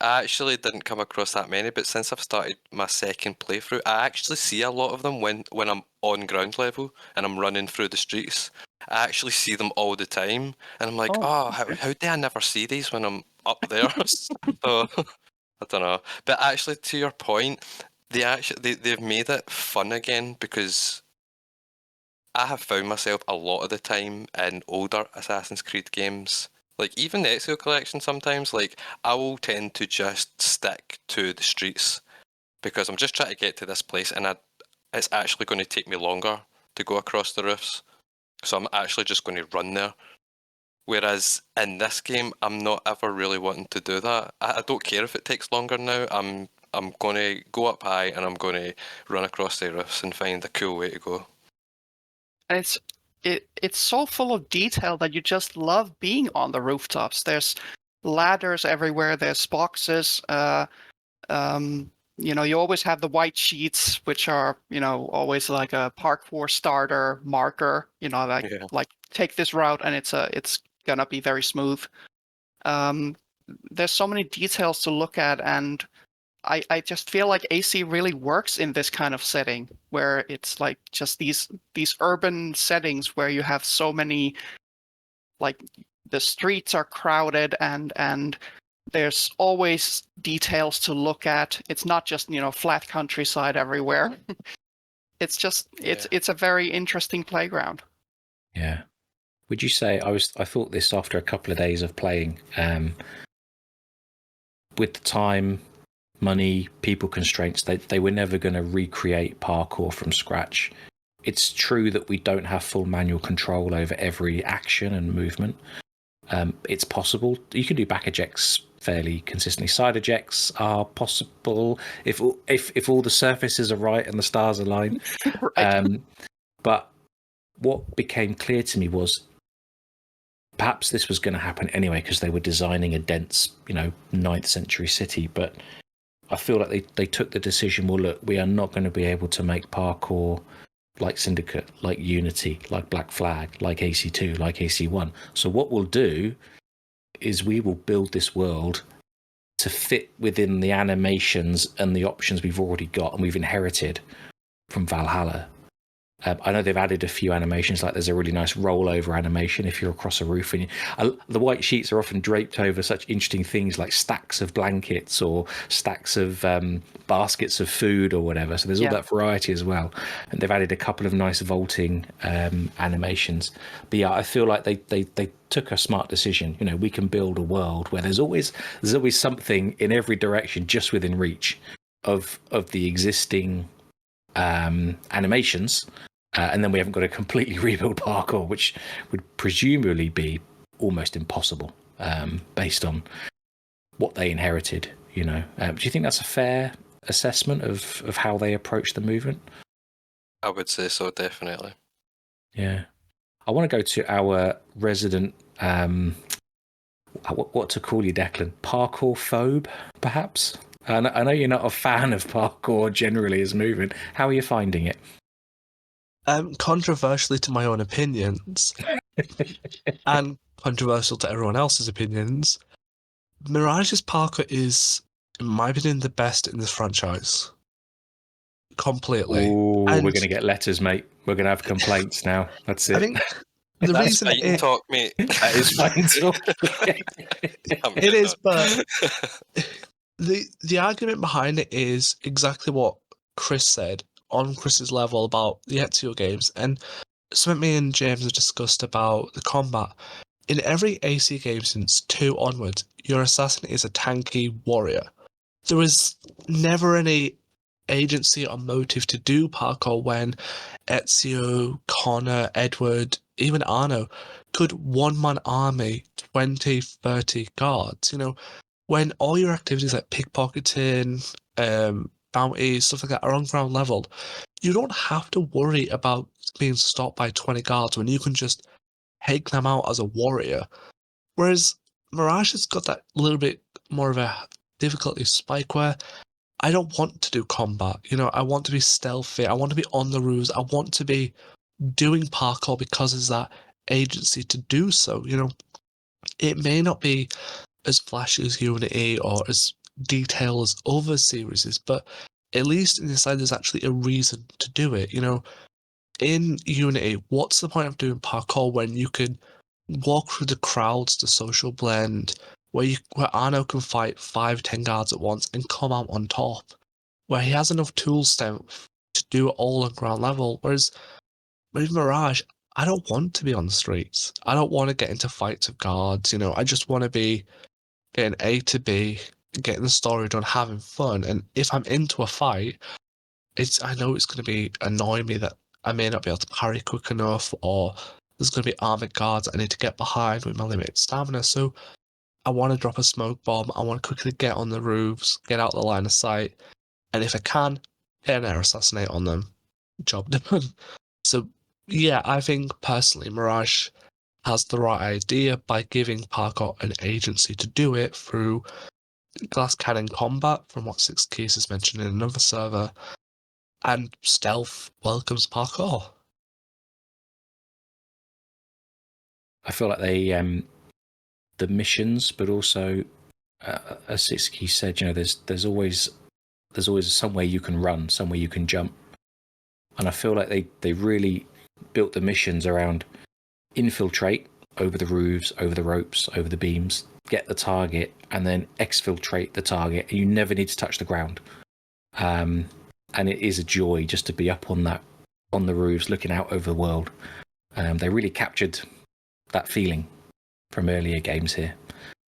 I actually didn't come across that many, but since I've started my second playthrough, I actually see a lot of them when I'm on ground level and I'm running through the streets. I actually see them all the time, and I'm like, how do I never see these when I'm up there? So I don't know. But actually, to your point, they've made it fun again, because I have found myself a lot of the time in older Assassin's Creed games, like even the Ezio collection sometimes, like I will tend to just stick to the streets because I'm just trying to get to this place, and it's actually going to take me longer to go across the roofs. So I'm actually just going to run there. Whereas in this game, I'm not ever really wanting to do that. I don't care if it takes longer now. I'm going to go up high and I'm going to run across the roofs and find a cool way to go. And it's so full of detail that you just love being on the rooftops. There's ladders everywhere. There's boxes. You always have the white sheets, which are always like a parkour starter marker. Like take this route and it's gonna be very smooth. There's so many details to look at, and I just feel like AC really works in this kind of setting where it's like just these urban settings where you have so many, like the streets are crowded and there's always details to look at. It's not just flat countryside everywhere. It's just it's a very interesting playground. Yeah. Would you say I thought this after a couple of days of playing, with the time, money, people constraints, they were never going to recreate parkour from scratch. It's true that we don't have full manual control over every action and movement. It's possible. You can do back ejects fairly consistently. Side ejects are possible if all the surfaces are right and the stars align. Right. But what became clear to me was perhaps this was going to happen anyway because they were designing a dense, 9th century city. But I feel like they took the decision, well, look, we are not going to be able to make parkour like Syndicate, like Unity, like Black Flag, like AC2, like AC1. So what we'll do is we will build this world to fit within the animations and the options we've already got and we've inherited from Valhalla. I know they've added a few animations, like there's a really nice rollover animation if you're across a roof, and the white sheets are often draped over such interesting things like stacks of blankets or stacks of baskets of food or whatever. So there's all that variety as well, and they've added a couple of nice vaulting animations. But yeah, I feel like they took a smart decision. We can build a world where there's always something in every direction just within reach of the existing animations. And then we haven't got to completely rebuild parkour, which would presumably be almost impossible based on what they inherited. Do you think that's a fair assessment of how they approach the movement? I would say so, definitely. Yeah. I want to go to our resident, what to call you, Declan? Parkour phobe, perhaps? I know you're not a fan of parkour generally as movement. How are you finding it? Controversially to my own opinions, and controversial to everyone else's opinions, Mirage's parkour is, in my opinion, the best in this franchise. Completely. Ooh, we're going to get letters, mate. We're going to have complaints now. That's it. I think the That's reason fighting talk, mate. That is fighting talk. It is, but the argument behind it is exactly what Chris said on Chris's level about the Ezio games, and something me and James have discussed about the combat. In every AC game since 2 onwards, your assassin is a tanky warrior. There is never any agency or motive to do parkour when Ezio, Connor, Edward, even Arno could one-man army 20, 30 guards, when all your activities like pickpocketing, bounties, stuff like that are on ground level, you don't have to worry about being stopped by 20 guards when you can just take them out as a warrior. Whereas Mirage has got that little bit more of a difficulty spike where I don't want to do combat. I want to be stealthy. I want to be on the roofs. I want to be doing parkour because there's that agency to do so. It may not be as flashy as Unity or as detailed as other series, but at least in this side there's actually a reason to do it. In Unity, what's the point of doing parkour when you can walk through the crowds, the social blend, where Arno can fight 5-10 guards at once and come out on top, where he has enough tool strength to do it all on ground level. Whereas with Mirage, I don't want to be on the streets. I don't want to get into fights with guards. I just want to be getting A to B, getting the story done, having fun. And if I'm into a fight, I know it's going to be annoying me that I may not be able to parry quick enough, or there's going to be armored guards I need to get behind with my limited stamina. So I want to drop a smoke bomb. I want to quickly get on the roofs, get out the line of sight, and if I can, get an air assassinate on them. Job done. So yeah, I think personally Mirage has the right idea by giving parkour an agency to do it through glass cannon combat, from what SixKeys has mentioned in another server, and stealth welcomes parkour. I feel like they, the missions, but also, as SixKeys said, there's always somewhere you can run, somewhere you can jump, and I feel like they really built the missions around infiltrate over the roofs, over the ropes, over the beams, get the target, and then exfiltrate the target, and you never need to touch the ground. And it is a joy just to be up on the roofs, looking out over the world. They really captured that feeling from earlier games here,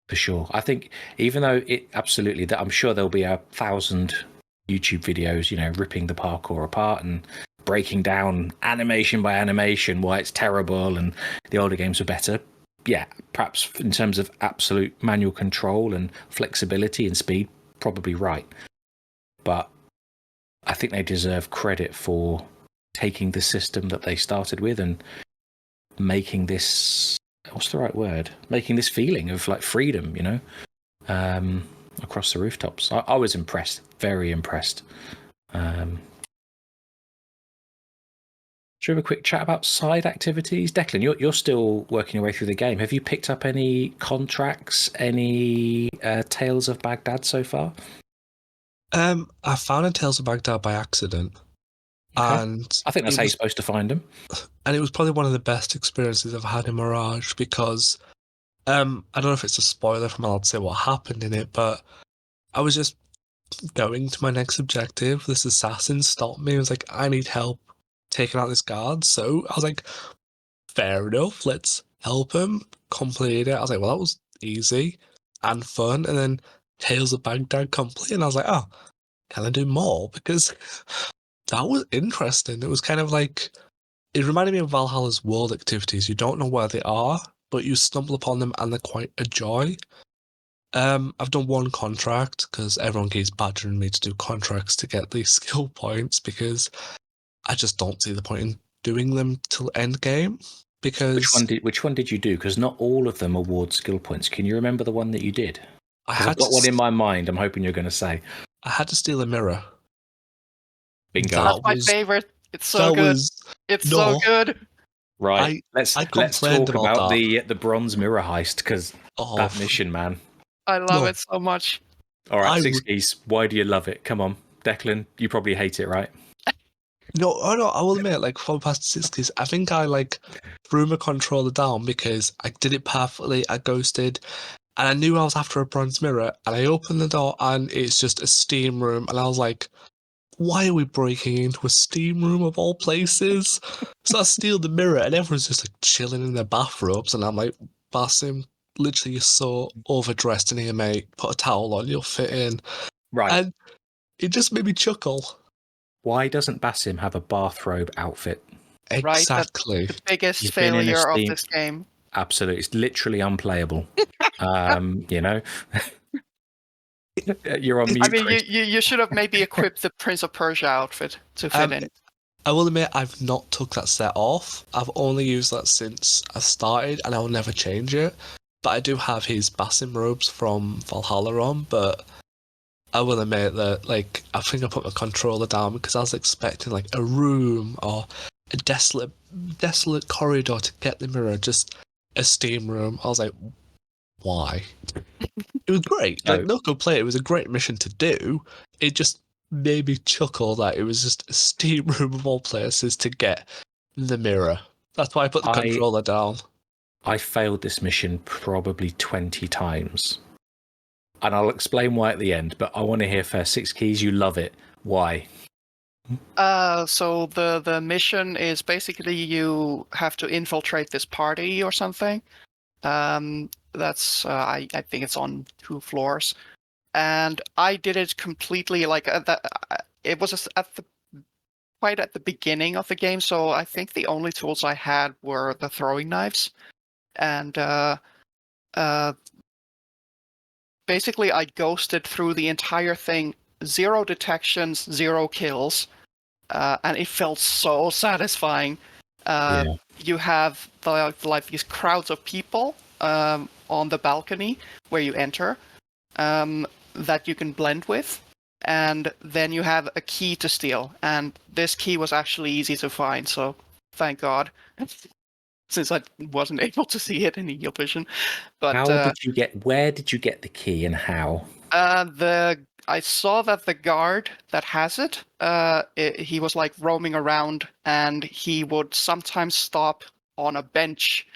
for sure. I think even though that I'm sure there'll be 1,000 YouTube videos, ripping the parkour apart and breaking down animation by animation why it's terrible and the older games were better. Yeah, perhaps in terms of absolute manual control and flexibility and speed, probably right. But I think they deserve credit for taking the system that they started with and making this, what's the right word? Making this feeling of like freedom, across the rooftops. I was impressed, very impressed. Should we have a quick chat about side activities? Declan, you're still working your way through the game. Have you picked up any contracts, any Tales of Baghdad so far? I found a Tales of Baghdad by accident. Okay. And I think that's how you're supposed to find them. And it was probably one of the best experiences I've had in Mirage because I don't know if it's a spoiler if I'm allowed to say what happened in it, but I was just going to my next objective. This assassin stopped me. He was like, I need help taking out this guard. So I was like, fair enough, let's help him complete it. I was like, well, that was easy and fun. And then Tales of Baghdad complete, and I was like, oh, can I do more? Because that was interesting. It was kind of like, it reminded me of Valhalla's world activities. You don't know where they are, but you stumble upon them and they're quite a joy. I've done one contract because everyone keeps badgering me to do contracts to get these skill points because I just don't see the point in doing them till end game. Because which one did you do? Because not all of them award skill points. Can you remember the one that you did? I've got one in my mind. I'm hoping you're going to say. I had to steal a mirror. Bingo. That's my favorite. It's so good. So good. Right. Let's talk about the bronze mirror heist because that mission, man. I love it so much. All right, SixKeys. Why do you love it? Come on, Declan. You probably hate it, right? No, I will admit, like, for past SixKeys, I think I threw my controller down because I did it perfectly. I ghosted, and I knew I was after a bronze mirror, and I opened the door, and it's just a steam room, and I was like, why are we breaking into a steam room of all places? So I steal the mirror, and everyone's just like chilling in their bathrobes, and I'm like, Basim, literally, you're so overdressed in here, mate. Put a towel on, you'll fit in. Right. And it just made me chuckle. Why doesn't Basim have a bathrobe outfit? Exactly. Right, the biggest failure of this game. absolutely. It's literally unplayable. You know, you're on mute. I mean, Chris. you should have maybe equipped the Prince of Persia outfit to fit in. I will admit I've not took that set off. I've only used that since I started, and I will never change it. But I do have his Basim robes from Valhalla on, but I will admit that, like, I think I put my controller down because I was expecting, like, a room or a desolate corridor to get the mirror, just a steam room. I was like, why? It was great. Like, no complaint. It was a great mission to do. It just made me chuckle that it was just a steam room of all places to get the mirror. That's why I put the controller down. I failed this mission probably 20 times. And I'll explain why at the end, but I want to hear first. SixKeys, you love it. Why? So the mission is basically you have to infiltrate this party or something. That's I think it's on 2 floors, and I did it completely like it was quite at the beginning of the game. So I think the only tools I had were the throwing knives, and basically I ghosted through the entire thing. 0 detections, 0 kills. And it felt so satisfying. You have like these crowds of people on the balcony where you enter that you can blend with, and then you have a key to steal. And this key was actually easy to find, so thank God, since I wasn't able to see it in Eagle Vision. But where did you get the key and how? I saw that the guard that has it, he was like roaming around, and he would sometimes stop on a bench,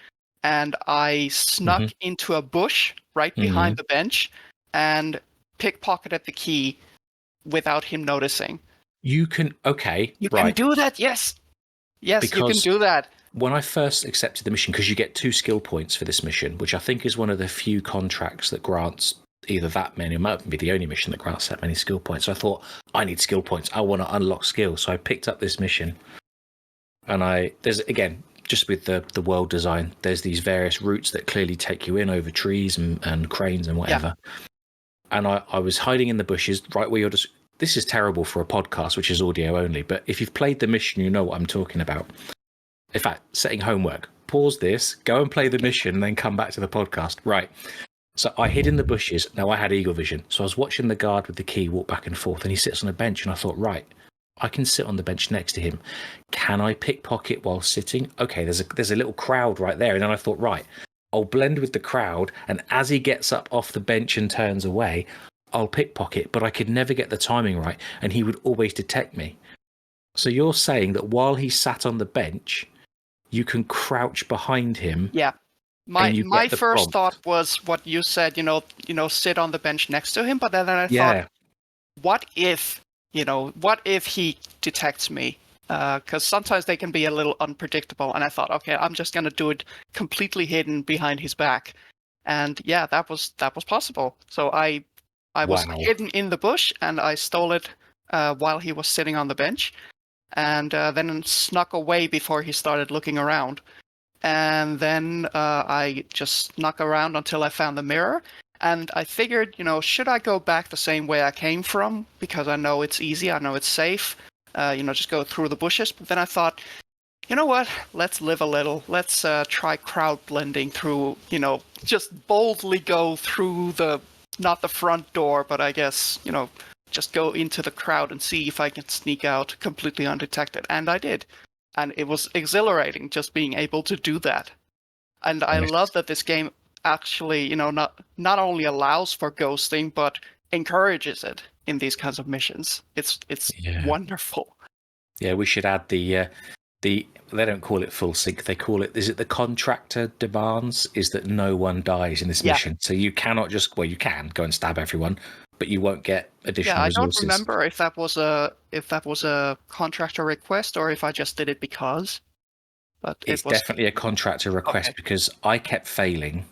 and I snuck into a bush right behind the bench and pickpocketed the key without him noticing. You can can do that. Yes, because you can do that. When I first accepted the mission, because you get 2 skill points for this mission, which I think is one of the few contracts that grants either that many, it might be the only mission that grants that many skill points. So I thought, I need skill points. I want to unlock skills. So I picked up this mission. And there's, again, just with the world design, there's these various routes that clearly take you in over trees and cranes and whatever. Yeah. And I was hiding in the bushes right where you're just... This is terrible for a podcast, which is audio only. But if you've played the mission, you know what I'm talking about. In fact, setting homework. Pause this, go and play the mission, and then come back to the podcast. Right. So I hid in the bushes. Now I had Eagle Vision. So I was watching the guard with the key walk back and forth, and he sits on a bench, and I thought, right, I can sit on the bench next to him. Can I pickpocket while sitting? Okay, there's a little crowd right there. And then I thought, right, I'll blend with the crowd, and as he gets up off the bench and turns away, I'll pickpocket. But I could never get the timing right, and he would always detect me. So you're saying that while he sat on the bench, you can crouch behind him? Yeah. My first thought was what you said, sit on the bench next to him. But then I thought, what if he detects me? Because sometimes they can be a little unpredictable. And I thought, okay, I'm just going to do it completely hidden behind his back. And yeah, that was possible. So I was hidden in the bush, and I stole it while he was sitting on the bench. And then snuck away before he started looking around. And then I just snuck around until I found the mirror. And I figured, should I go back the same way I came from? Because I know it's easy, I know it's safe. Just go through the bushes. But then I thought, you know what? Let's live a little. Let's try crowd blending through, just boldly go through not the front door, but I guess, just go into the crowd and see if I can sneak out completely undetected. And I did. And it was exhilarating just being able to do that. And I love that this game actually, not only allows for ghosting, but encourages it in these kinds of missions. It's wonderful. Yeah, we should add the they don't call it full sync. They call it, is it the contractor demands, is that no one dies in this mission. So you cannot you can go and stab everyone, but you won't get additional resources. I don't remember if that was a contractor request or if I just did it because. But it's definitely a contractor request because I kept failing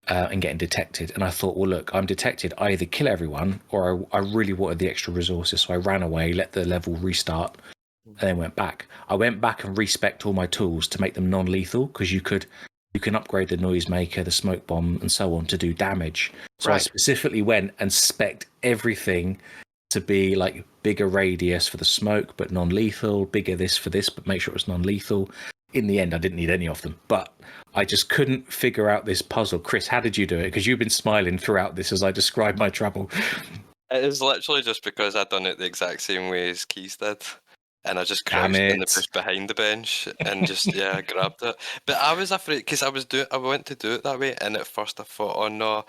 and getting detected, and I thought, well, look, I'm detected. I either kill everyone or I really wanted the extra resources, so I ran away, let the level restart, and then went back. I went back and respec'd all my tools to make them non-lethal because you could you can upgrade the noisemaker, the smoke bomb, and so on to do damage. So I Right. specifically went and spec'd everything to be like bigger radius for the smoke, but non-lethal, bigger this for this, but make sure it was non-lethal. In the end, I didn't need any of them, but I just couldn't figure out this puzzle. Chris, how did you do it? Because you've been smiling throughout this as I described my trouble. It was literally just because I'd done it the exact same way as Keys did. And I just Damn crouched in the it. bush behind the bench and just grabbed it. But I was afraid because I went to do it that way, and at first I thought, oh no,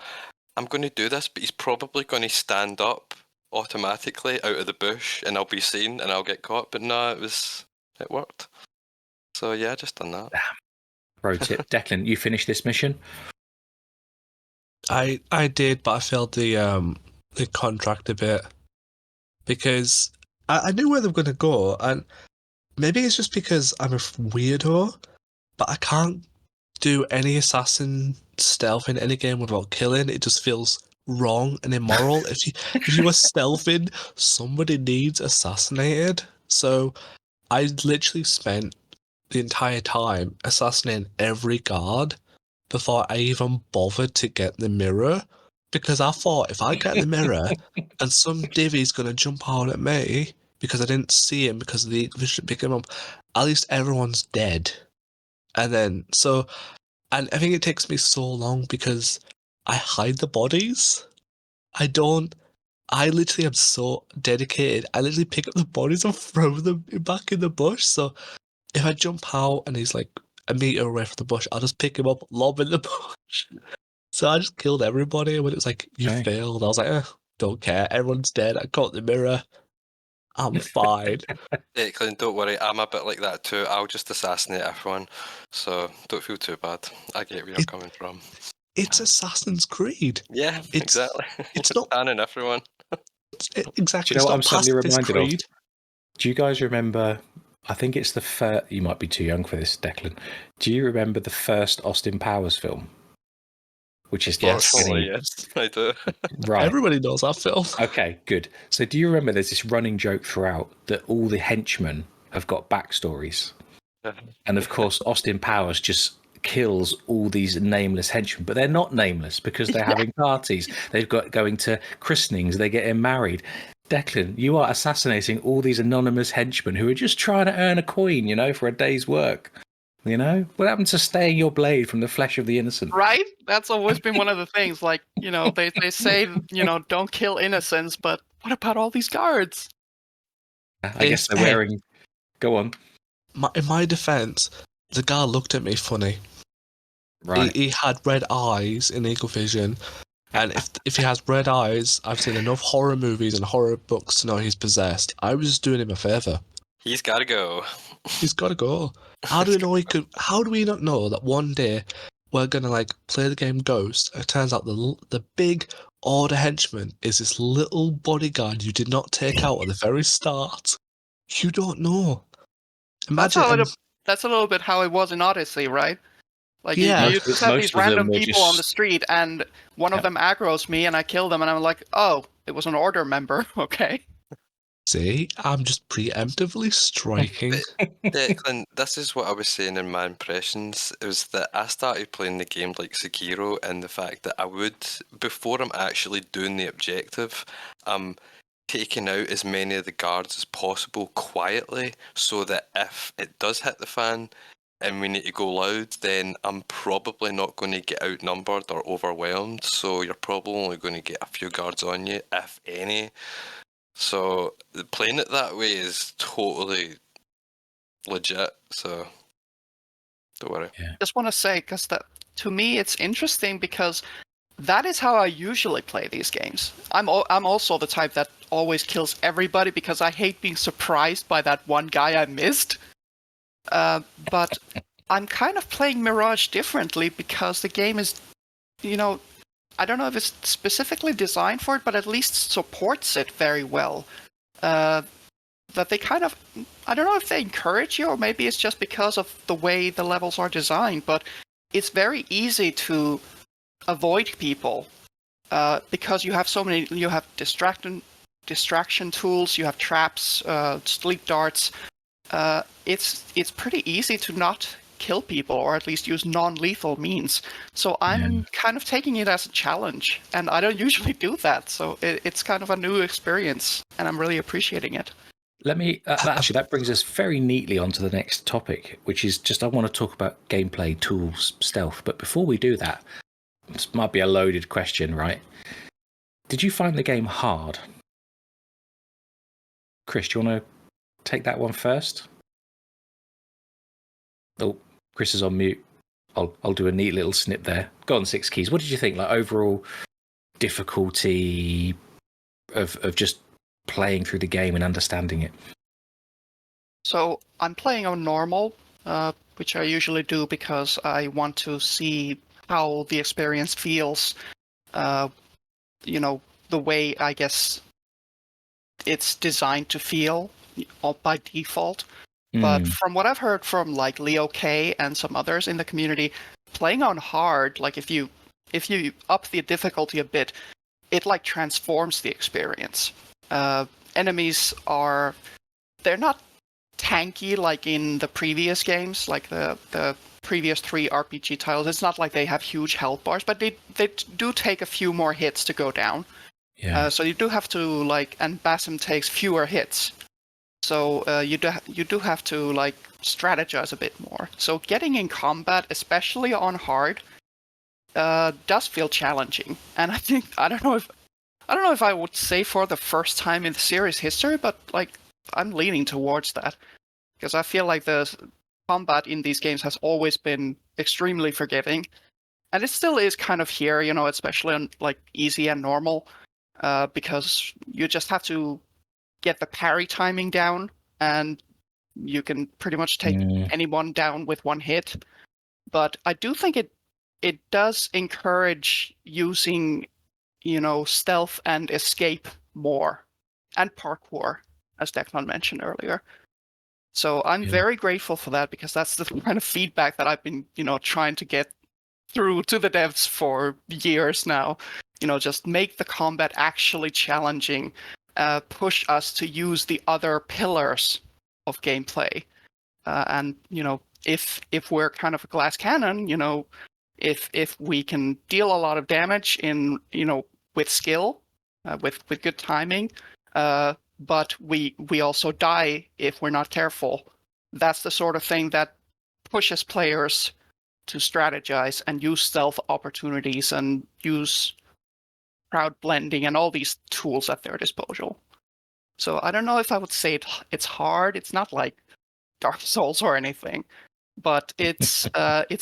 I'm going to do this, but he's probably going to stand up automatically out of the bush, and I'll be seen and I'll get caught. But no, it worked. So yeah, I just done that. Pro tip, Declan, you finished this mission? I did, but I failed the contract a bit because I knew where they were going to go, and maybe it's just because I'm a weirdo, but I can't do any assassin stealth in any game without killing. It just feels wrong and immoral. if you are stealthing, somebody needs assassinated. So I literally spent the entire time assassinating every guard before I even bothered to get the mirror, because I thought if I get the mirror and some divvy's going to jump out at me because I didn't see him because of the vision picking him up, at least everyone's dead. And I think it takes me so long because I hide the bodies. I literally am so dedicated. I literally pick up the bodies and throw them back in the bush. So if I jump out and he's like a meter away from the bush, I'll just pick him up, lob in the bush. So I just killed everybody. When it was like, you Okay. failed, I was like, don't care. Everyone's dead. I got the mirror. I'm fine. Declan, don't worry, I'm a bit like that too. I'll just assassinate everyone, so don't feel too bad. I get where you're coming from. It's Assassin's Creed. Yeah, exactly. It's not banning everyone. exactly. Do you know it's what not I'm suddenly pacifist reminded Creed. of? Do you guys remember? I think it's the first. You might be too young for this, Declan. Do you remember the first Austin Powers film? Which is Yes. Fortunately, yes, I do. right. Everybody knows that film. Okay, good. So do you remember there's this running joke throughout that all the henchmen have got backstories? And of course, Austin Powers just kills all these nameless henchmen, but they're not nameless because they're having parties. They've got going to christenings, they're getting married. Declan, you are assassinating all these anonymous henchmen who are just trying to earn a coin, for a day's work. What happened to staying your blade from the flesh of the innocent? Right? That's always been one of the things. Like, they say, don't kill innocents, but what about all these guards? I guess they're wearing. Go on. In my defense, the guy looked at me funny. Right. He had red eyes in Eagle Vision, and if he has red eyes, I've seen enough horror movies and horror books to know he's possessed. I was just doing him a favour. He's got to go. He's got to go. How do we know How do we not know that one day we're gonna play the game Ghost? It turns out the big order henchman is this little bodyguard you did not take out at the very start. You don't know. Imagine. That's a little bit how it was in Odyssey, right? Like, Yeah. you just have Most these of them random were people on just- the street, and one of them aggroes me, and I kill them, and I'm like, oh, it was an order member. Okay. See, I'm just preemptively striking. Declan, this is what I was saying in my impressions. It was that I started playing the game like Sekiro, and the fact that I would, before I'm actually doing the objective, I'm taking out as many of the guards as possible quietly, so that if it does hit the fan and we need to go loud, then I'm probably not going to get outnumbered or overwhelmed. So you're probably only going to get a few guards on you, if any. So playing it that way is totally legit. So don't worry. Yeah. Just want to say, because to me, it's interesting because that is how I usually play these games. I'm also the type that always kills everybody because I hate being surprised by that one guy I missed. But I'm kind of playing Mirage differently because the game is, I don't know if it's specifically designed for it, but at least supports it very well. That they kind of, I don't know if they encourage you, or maybe it's just because of the way the levels are designed, but it's very easy to avoid people because you have you have distraction tools, you have traps, sleep darts. It's pretty easy to not kill people, or at least use non-lethal means. So I'm kind of taking it as a challenge, and I don't usually do that. So it's kind of a new experience, and I'm really appreciating it. Let me actually, that brings us very neatly onto the next topic, which is just I want to talk about gameplay, tools, stealth. But before we do that, this might be a loaded question, right? Did you find the game hard? Chris, do you want to take that one first? Oh, Chris is on mute. I'll do a neat little snip there. Go on, SixKeys. What did you think? Like overall difficulty of just playing through the game and understanding it? So I'm playing on normal, which I usually do because I want to see how the experience feels. You know, the way I guess it's designed to feel by default. But from what I've heard from like Leo K and some others in the community, playing on hard, like if you up the difficulty a bit, it like transforms the experience. Enemies they're not tanky like in the previous games, like the previous 3 RPG titles. It's not like they have huge health bars, but they do take a few more hits to go down. Yeah. So you do have to like, and Basim takes fewer hits. So you do have to like strategize a bit more. So getting in combat, especially on hard, does feel challenging. And I don't know if I would say for the first time in the series history, but like I'm leaning towards that because I feel like the combat in these games has always been extremely forgiving, and it still is kind of here, you know, especially on like easy and normal, because you just have to get the parry timing down, and you can pretty much take anyone down with one hit. But I do think it does encourage using, you know, stealth and escape more, and parkour, as Declan mentioned earlier. So I'm very grateful for that, because that's the kind of feedback that I've been, you know, trying to get through to the devs for years now. You know, just make the combat actually challenging, push us to use the other pillars of gameplay. And, you know, if we're kind of a glass cannon, you know, if we can deal a lot of damage in, you know, with skill, with good timing, but we also die if we're not careful. That's the sort of thing that pushes players to strategize and use stealth opportunities and use crowd blending and all these tools at their disposal. So I don't know if I would say it's hard. It's not like Dark Souls or anything, but it's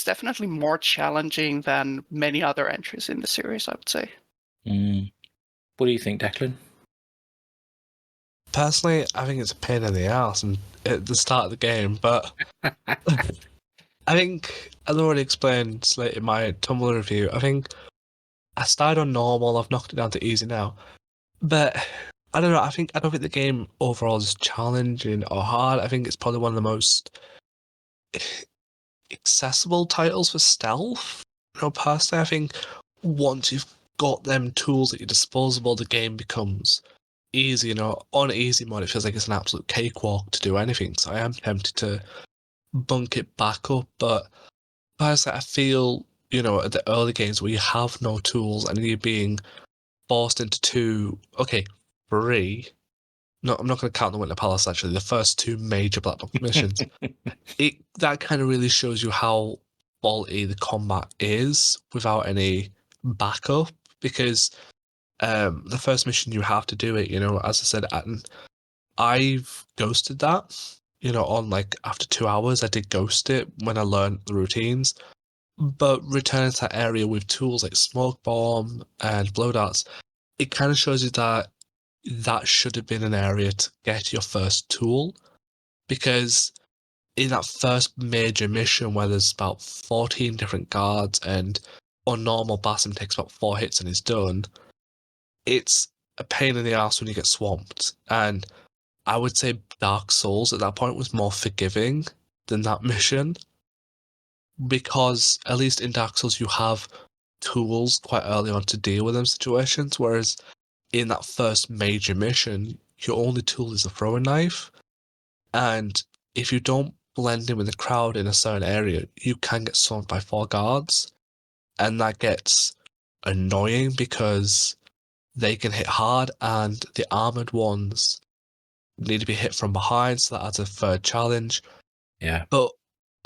definitely more challenging than many other entries in the series, I would say. What do you think, Declan? Personally, I think it's a pain in the ass at the start of the game, but I think, as I already explained in my Tumblr review, I think I started on normal, I've knocked it down to easy now, but I don't know, I don't think the game overall is challenging or hard. I think it's probably one of the most accessible titles for stealth. You know, personally, I think once you've got them tools at your disposal, the game becomes easy. You know, on easy mode, it feels like it's an absolute cakewalk to do anything. So I am tempted to bunk it back up. But personally, I feel, you know, at the early games where you have no tools and you're being forced into three. No, I'm not going to count the Winter Palace, actually. The first 2 major Black Box missions. That kind of really shows you how faulty the combat is without any backup, because the first mission you have to do it, you know, as I said, I've ghosted that, you know, on like after 2 hours I did ghost it when I learned the routines, but returning to that area with tools like smoke bomb and blow darts, it kind of shows you that should have been an area to get your first tool, because in that first major mission where there's about 14 different guards and on normal Basim takes about 4 hits and is done, it's a pain in the ass when you get swamped. And I would say Dark Souls at that point was more forgiving than that mission, because at least in Dark Souls you have tools quite early on to deal with them situations, whereas in that first major mission, your only tool is a throwing knife. And if you don't blend in with the crowd in a certain area, you can get swarmed by 4 guards, and that gets annoying because they can hit hard, and the armored ones need to be hit from behind, so that adds a third challenge. Yeah. But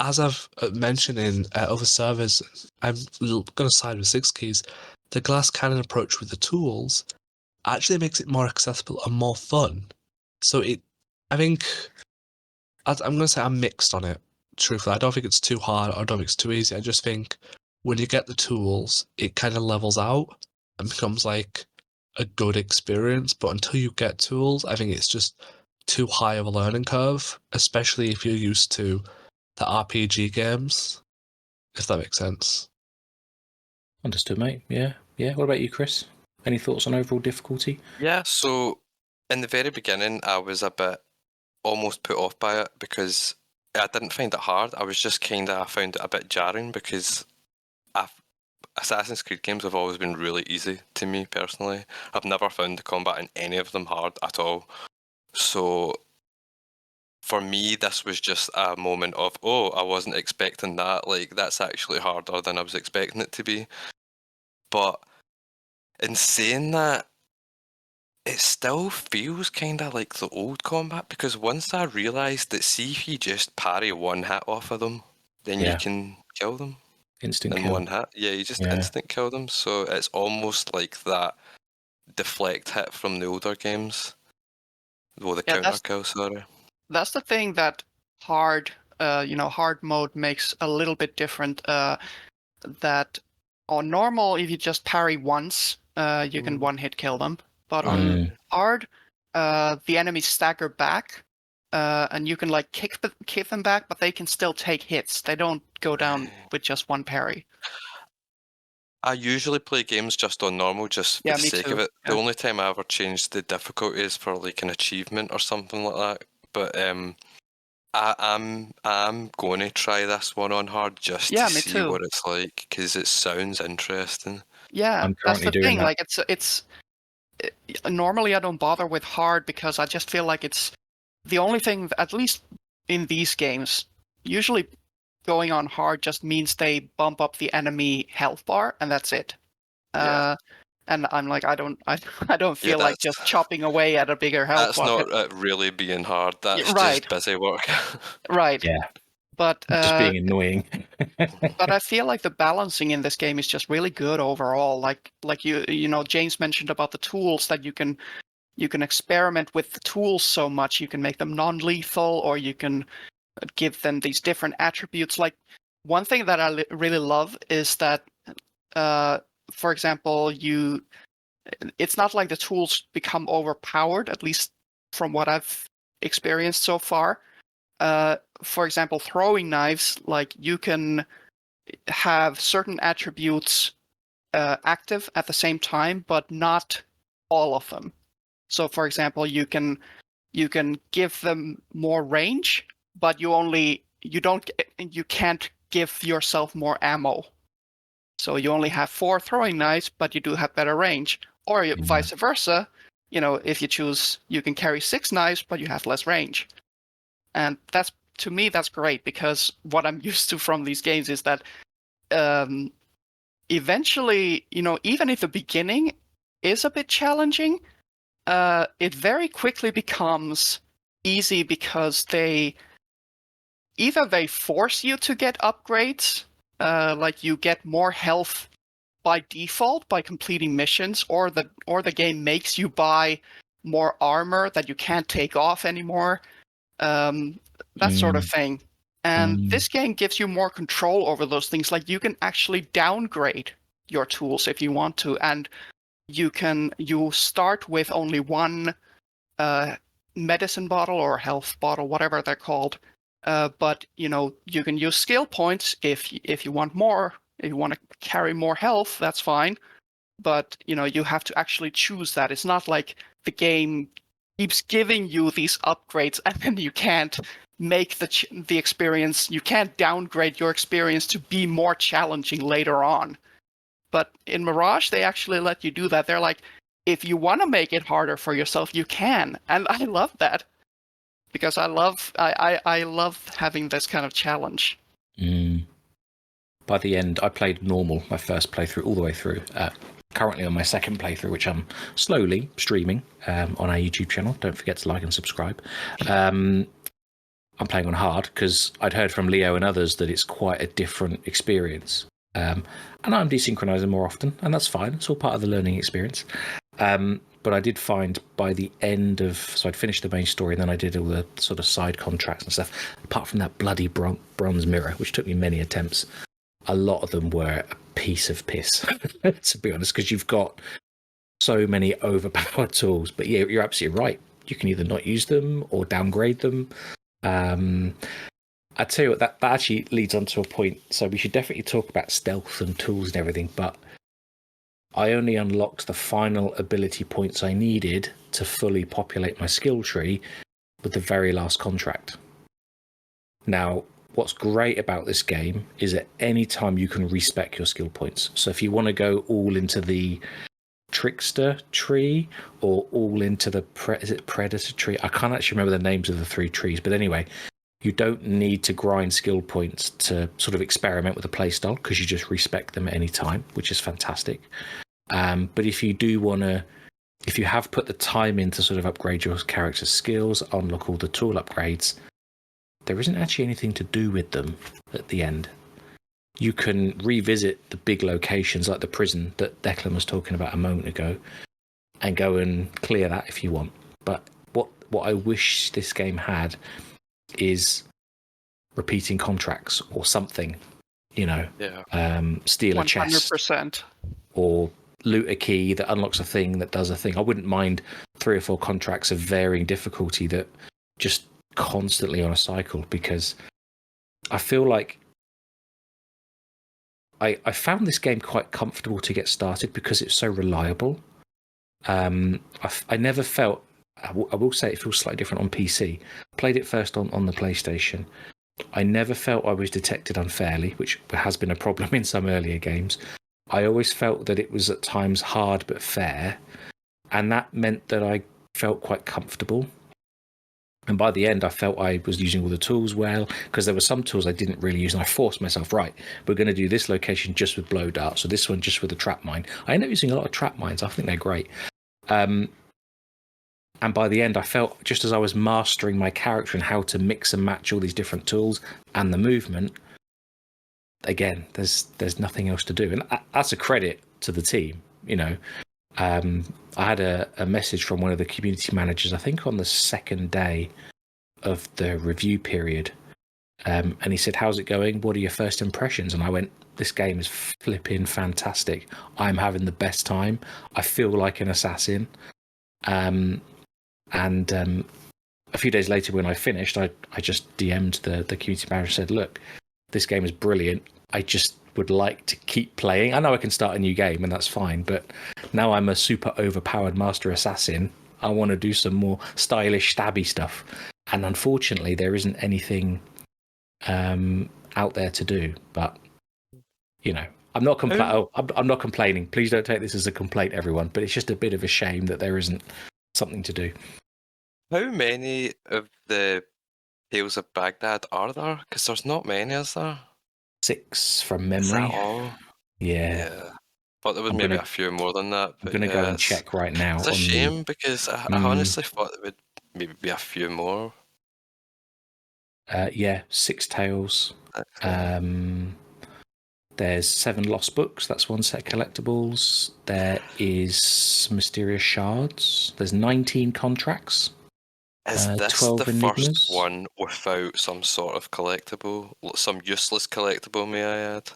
as I've mentioned in other servers, I'm going to side with SixKeys. The glass cannon approach with the tools actually makes it more accessible and more fun. So I think, I'm going to say I'm mixed on it, truthfully. I don't think it's too hard, or I don't think it's too easy. I just think when you get the tools, it kind of levels out and becomes like a good experience. But until you get tools, I think it's just too high of a learning curve, especially if you're used to the RPG games, if that makes sense. Understood, mate. Yeah. What about you, Chris? Any thoughts on overall difficulty? Yeah, so in the very beginning, I was a bit almost put off by it because I didn't find it hard. I was just I found it a bit jarring because Assassin's Creed games have always been really easy to me personally. I've never found the combat in any of them hard at all. So for me, this was just a moment of, oh, I wasn't expecting that. Like, that's actually harder than I was expecting it to be. But in saying that, it still feels kind of like the old combat, because once I realised that, see, if you just parry one hit off of them, then you can kill them Instant in kill. one hit. Yeah, you just instant kill them. So it's almost like that deflect hit from the older games. Well, the counter kill, sorry. That's the thing that hard mode makes a little bit different. That on normal, if you just parry once, you can one-hit kill them. But on hard, the enemies stagger back, and you can like kick them back, but they can still take hits. They don't go down with just one parry. I usually play games just on normal, just for the sake of it. The only time I ever changed the difficulty is for like an achievement or something like that. But I'm going to try this one on hard just to see what it's like, because it sounds interesting. Yeah, I'm that's the thing. That. Like it's normally I don't bother with hard because I just feel like it's the only thing, at least in these games, usually going on hard just means they bump up the enemy health bar and that's it. And I'm like, I don't feel like just chopping away at a bigger health bar. That's not really being hard. That's just busy work. Right. Yeah. But just being annoying. But I feel like the balancing in this game is just really good overall. Like you know, James mentioned about the tools that you can experiment with the tools so much. You can make them non-lethal, or you can give them these different attributes. Like one thing that I really love is that, for example, it's not like the tools become overpowered, at least from what I've experienced so far. For example, throwing knives, like you can have certain attributes active at the same time, but not all of them. So, for example, you can give them more range, but you can't give yourself more ammo. So you only have 4 throwing knives, but you do have better range. Or vice versa. You know, if you choose, you can carry 6 knives, but you have less range. And to me, that's great, because what I'm used to from these games is that eventually, you know, even if the beginning is a bit challenging, it very quickly becomes easy, because they force you to get upgrades, like you get more health by default by completing missions, or the game makes you buy more armor that you can't take off anymore, that sort of thing. And this game gives you more control over those things. Like you can actually downgrade your tools if you want to, and you start with only one medicine bottle or health bottle, whatever they're called. But you know, you can use skill points if you want more. If you want to carry more health, that's fine. But you know, you have to actually choose that. It's not like the game keeps giving you these upgrades and then you can't make the experience. You can't downgrade your experience to be more challenging later on. But in Mirage, they actually let you do that. They're like, if you want to make it harder for yourself, you can. And I love that. because I love having this kind of challenge. By the end, I played normal, my first playthrough, all the way through. Currently on my second playthrough, which I'm slowly streaming on our YouTube channel. Don't forget to like and subscribe. I'm playing on hard because I'd heard from Leo and others that it's quite a different experience. And I'm desynchronizing more often, and that's fine. It's all part of the learning experience. But I did find by the end of... So I'd finished the main story, and then I did all the sort of side contracts and stuff. Apart from that bloody bronze mirror, which took me many attempts, a lot of them were a piece of piss, to be honest, because you've got so many overpowered tools. But yeah, you're absolutely right. You can either not use them or downgrade them. I tell you what, that actually leads on to a point. So we should definitely talk about stealth and tools and everything, but I only unlocked the final ability points I needed to fully populate my skill tree with the very last contract. Now, what's great about this game is at any time you can respec your skill points. So if you want to go all into the trickster tree or all into the predator tree, I can't actually remember the names of the 3 trees, but anyway, you don't need to grind skill points to sort of experiment with the playstyle because you just respec them at any time, which is fantastic. But if you do want to, if you have put the time in to sort of upgrade your character's skills, unlock all the tool upgrades, there isn't actually anything to do with them at the end. You can revisit the big locations like the prison that Declan was talking about a moment ago and go and clear that if you want. But what I wish this game had is repeating contracts or something, you know. Yeah. Steal a chest 100%. or loot a key that unlocks a thing that does a thing. I wouldn't mind 3 or 4 contracts of varying difficulty that just constantly on a cycle, because I feel like I found this game quite comfortable to get started because it's so reliable. I never felt, I will say it feels slightly different on PC. Played it first on the PlayStation. I never felt I was detected unfairly, which has been a problem in some earlier games. I always felt that it was at times hard but fair, and that meant that I felt quite comfortable. And by the end, I felt I was using all the tools well, because there were some tools I didn't really use, and I forced myself, right, we're going to do this location just with blow darts, so this one just with the trap mine. I end up using a lot of trap mines. I think they're great. And by the end, I felt, just as I was mastering my character and how to mix and match all these different tools and the movement, again, there's nothing else to do. And that's a credit to the team, you know. I had a message from one of the community managers, I think on the second day of the review period. And he said, how's it going? What are your first impressions? And I went, this game is flipping fantastic. I'm having the best time. I feel like an assassin. And a few days later when I finished, I just DM'd the community manager and said, look, this game is brilliant. I just would like to keep playing. I know I can start a new game and that's fine, but now I'm a super overpowered master assassin. I want to do some more stylish stabby stuff. And unfortunately, there isn't anything out there to do. But, you know, I'm not complaining. Please don't take this as a complaint, everyone. But it's just a bit of a shame that there isn't something to do. How many of the Tales of Baghdad are there? Because there's not many, is there? 6 from memory. Is that all? Yeah. Thought there was maybe a few more than that. I'm going to go and check right now. It's a shame because I honestly thought there would maybe be a few more. 6 tales. There's 7 lost books. That's 1 set of collectibles. There is mysterious shards. There's 19 contracts. Is this 12 the enigmas. first one without some sort of collectible, some useless collectible, may I add?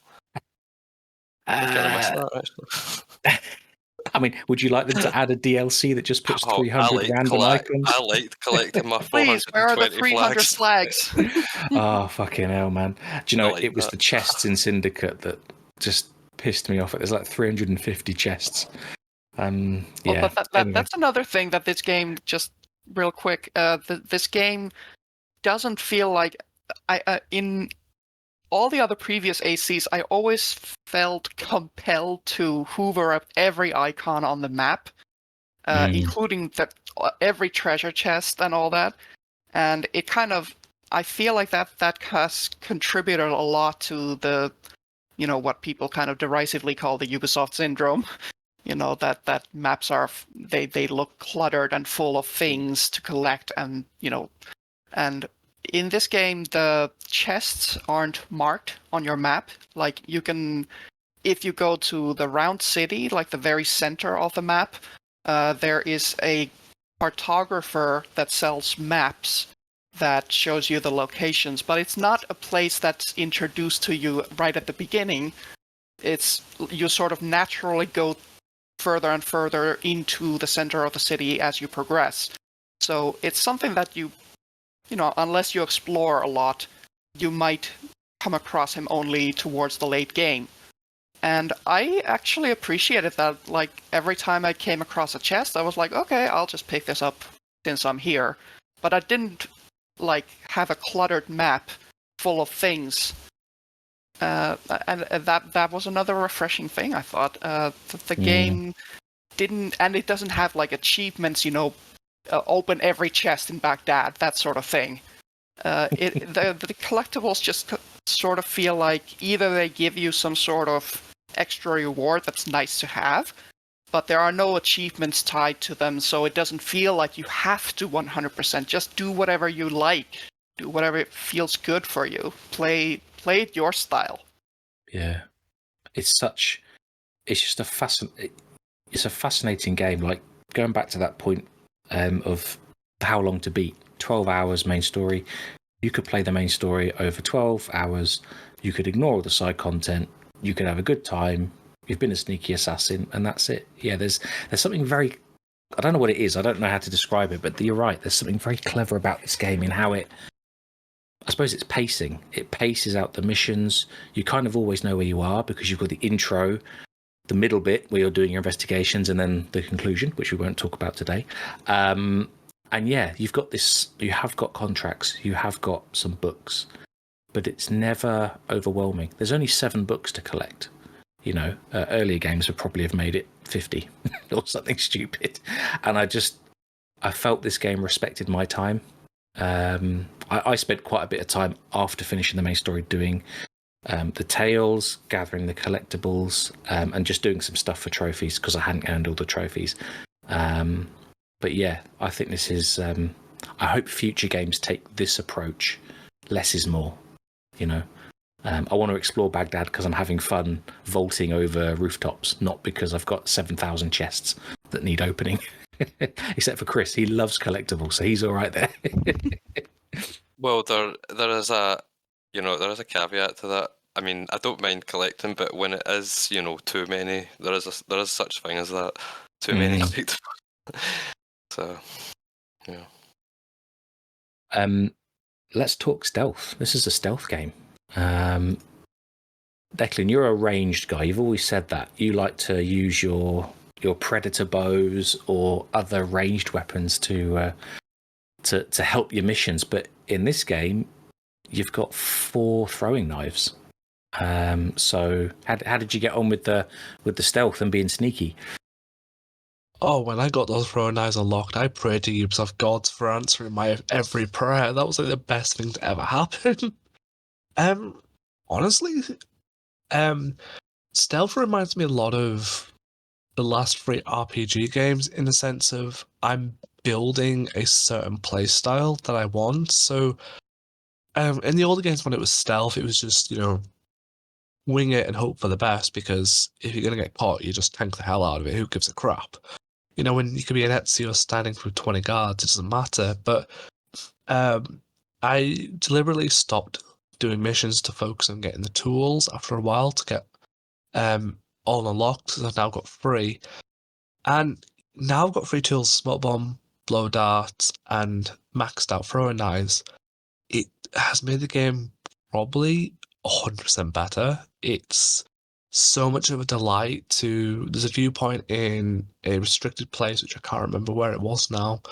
Can I miss that, actually? I mean, would you like them to add a DLC that just puts 300 random icons? I liked collecting my 420 Please, where are the 300 flags? flags? Fucking hell, man. Do you know, it was the chests in Syndicate that just pissed me off. There's like 350 chests. Well, but that's another thing that this game, just real quick, this game doesn't feel like... in all the other previous ACs, I always felt compelled to hoover up every icon on the map, including every treasure chest and all that. and it kind of, I feel like that has contributed a lot to the, what people kind of derisively call the Ubisoft syndrome. That maps are, they look cluttered and full of things to collect, and and in this game the chests aren't marked on your map. Like, you can, if you go to the round city, like the very center of the map, there is a cartographer that sells maps that shows you the locations, but it's not a place that's introduced to you right at the beginning. It's, you sort of naturally go further and further into the center of the city as you progress. So it's something that you unless you explore a lot, you might come across him only towards the late game. And I actually appreciated that. Like, every time I came across a chest, I was like, okay, I'll just pick this up since I'm here. But I didn't like have a cluttered map full of things. And that was another refreshing thing, I thought. The game didn't, and it doesn't have like achievements, open every chest in Baghdad, that sort of thing. The collectibles just sort of feel like either they give you some sort of extra reward that's nice to have, but there are no achievements tied to them, so it doesn't feel like you have to 100%. Just do whatever you like. Do whatever feels good for you. Play it your style. Yeah. It's just it's a fascinating game. Like, going back to that point of how long to beat. 12 hours main story. You could play the main story over 12 hours. You could ignore all the side content. You could have a good time. You've been a sneaky assassin, and that's it. Yeah, there's something very, I don't know what it is. I don't know how to describe it, but you're right. There's something very clever about this game in how I suppose it's pacing. It paces out the missions. You kind of always know where you are because you've got the intro, the middle bit where you're doing your investigations, and then the conclusion, which we won't talk about today. And yeah, you have got contracts, you have got some books, but it's never overwhelming. There's only 7 books to collect. Earlier games would probably have made it 50 or something stupid. And I felt this game respected my time. I spent quite a bit of time after finishing the main story doing the tales, gathering the collectibles, and just doing some stuff for trophies because I hadn't earned all the trophies. But yeah, I think this is. I hope future games take this approach. Less is more. I want to explore Baghdad because I'm having fun vaulting over rooftops, not because I've got 7,000 chests that need opening. Except for Chris, he loves collectibles, so he's all right there. Well, there is a caveat to that. I mean, I don't mind collecting, but when it is too many, there is such thing as that. Too many collectibles. So, yeah. Let's talk stealth. This is a stealth game. Declan, you're a ranged guy. You've always said that. You like to use your predator bows or other ranged weapons to help your missions. But in this game, you've got 4 throwing knives. So how did you get on with the stealth and being sneaky? Oh, when I got those throwing knives unlocked, I prayed to Ubisoft gods for answering my every prayer. That was like the best thing to ever happen. Honestly, stealth reminds me a lot of the last 3 RPG games in the sense of I'm building a certain playstyle that I want. So, in the older games when it was stealth, it was just, wing it and hope for the best, because if you're going to get caught, you just tank the hell out of it. Who gives a crap? When you could be an Ezio standing through 20 guards, it doesn't matter. But I deliberately stopped doing missions to focus on getting the tools after a while to get all unlocked, because I've now got 3. And now I've got 3 tools: smoke bomb, blow darts, and maxed out throwing knives. It has made the game probably 100% better. It's so much of a delight there's a viewpoint in a restricted place, which I can't remember where it was now,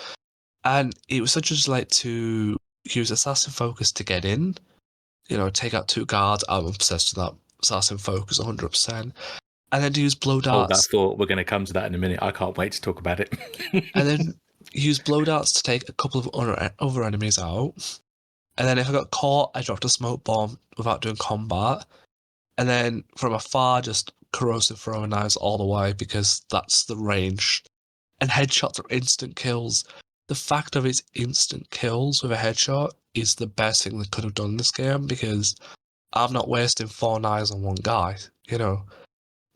and it was such a delight to use assassin focus to get in, take out 2 guards. I'm obsessed with that assassin focus 100%, and then to use blow darts. Hold that thought, we're going to come to that in a minute. I can't wait to talk about it. And then use blow darts to take a couple of other enemies out. And then if I got caught, I dropped a smoke bomb without doing combat. And then from afar, just corrosive throwing knives all the way because that's the range. And headshots are instant kills. The fact of it's instant kills with a headshot is the best thing they could have done in this game because I'm not wasting 4 knives on one guy. You know,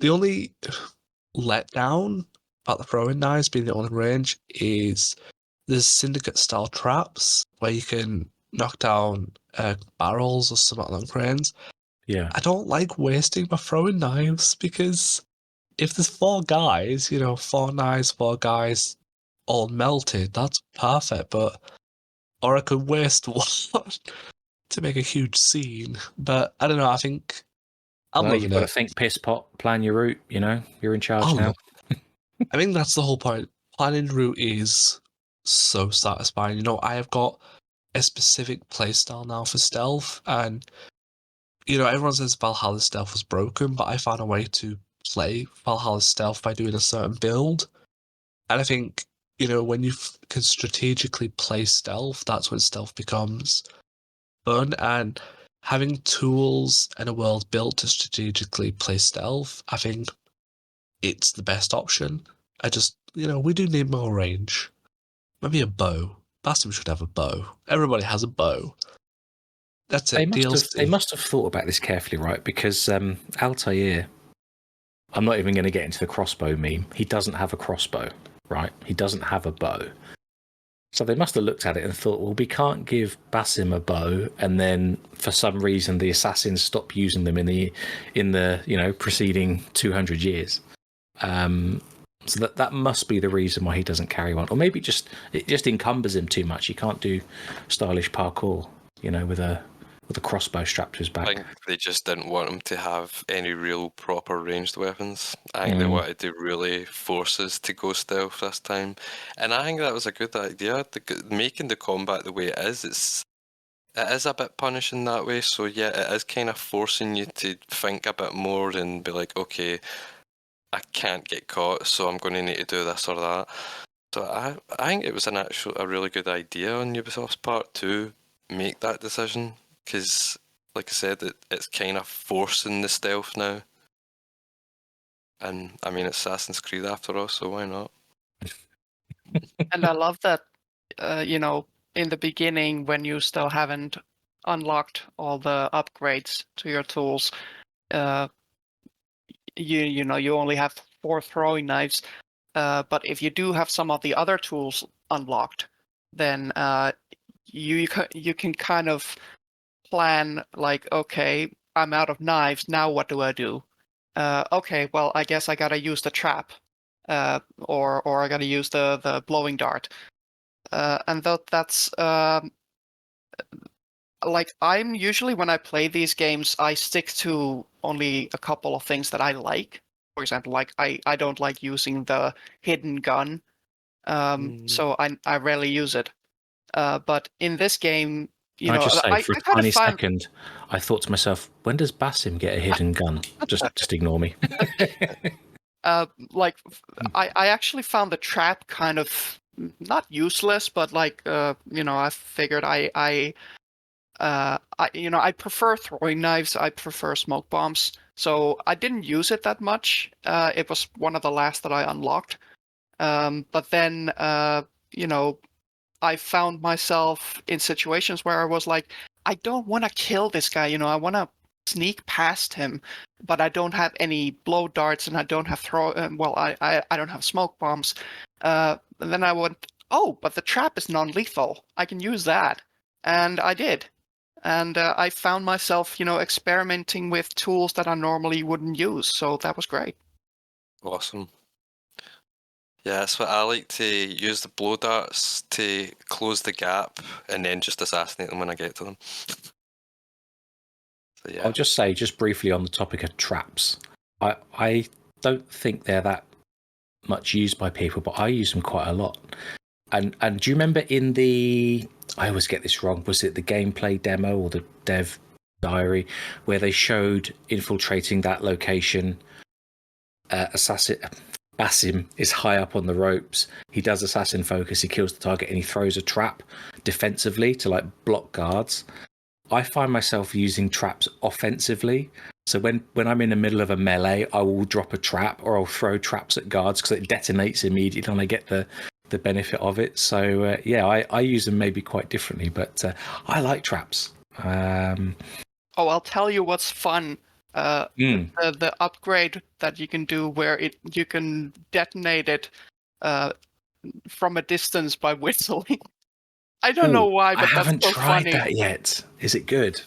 the only letdown about the throwing knives being the only range is there's syndicate style traps where you can knock down barrels or something on cranes. Yeah. I don't like wasting my throwing knives because if there's 4 guys, 4 knives, 4 guys all melted, that's perfect. Or I could waste one to make a huge scene. But I don't know, I think I'm Well, loving you've got to it. think piss pot, plan your route, you're in charge Oh, now. I think that's the whole point. Planning route is so satisfying. I have got a specific playstyle now for stealth, and everyone says Valhalla stealth was broken, but I found a way to play Valhalla stealth by doing a certain build. And I think, when you can strategically play stealth, that's when stealth becomes fun. And having tools and a world built to strategically play stealth, I think it's the best option. I just, we do need more range. Maybe a bow. Basim should have a bow. Everybody has a bow. That's it. They must have thought about this carefully, right? Because Altair, I'm not even going to get into the crossbow meme. He doesn't have a crossbow, right? He doesn't have a bow. So they must have looked at it and thought, well, we can't give Basim a bow, and then for some reason the assassins stop using them in the preceding 200 years. So that must be the reason why he doesn't carry one, or maybe it just encumbers him too much. He can't do stylish parkour, with a crossbow strapped to his back. I think they just didn't want him to have any real proper ranged weapons. I think they wanted to really force us to go stealth this time, and I think that was a good idea. Making the combat the way it is a bit punishing that way. So yeah, it is kind of forcing you to think a bit more and be like, okay, I can't get caught, so I'm going to need to do this or that. So I think it was a really good idea on Ubisoft's part to make that decision, because, like I said, it's kind of forcing the stealth now. And I mean, it's Assassin's Creed after all, so why not? And I love that, in the beginning when you still haven't unlocked all the upgrades to your tools, you only have 4 throwing knives. But if you do have some of the other tools unlocked, then you can kind of plan like, okay, I'm out of knives. Now what do I do? Okay, well, I guess I gotta use the trap, or I gotta use the blowing dart. And that's like, I'm usually, when I play these games, I stick to only a couple of things that I like. For example, like I don't like using the hidden gun, so I rarely use it. But in this game, Can I just say, for a kind tiny of find, second, I thought to myself, when does Basim get a hidden gun? Just ignore me. like, I actually found the trap kind of not useless, but like, I figured I prefer throwing knives. I prefer smoke bombs. So I didn't use it that much. It was one of the last that I unlocked. But then, I found myself in situations where I was like, I don't want to kill this guy. I want to sneak past him, but I don't have any blow darts and I don't have I don't have smoke bombs. And then I went, oh, but the trap is non-lethal. I can use that. And I did. And I found myself, experimenting with tools that I normally wouldn't use. So that was great. Awesome. Yeah, that's what I like to use, the blow darts to close the gap and then just assassinate them when I get to them. So yeah. I'll just say, just briefly on the topic of traps, I don't think they're that much used by people, but I use them quite a lot. And do you remember in the, I always get this wrong, was it the gameplay demo or the dev diary, where they showed infiltrating that location, Basim is high up on the ropes. He does assassin focus. He kills the target and he throws a trap defensively to like block guards. I find myself using traps offensively. So when I'm in the middle of a melee, I will drop a trap or I'll throw traps at guards because it detonates immediately and I get the benefit of it. So I use them maybe quite differently, but I like traps. Oh, I'll tell you what's fun. The upgrade that you can do where you can detonate it from a distance by whistling. I don't know why, but I haven't that's so tried funny. that yet. Is it good?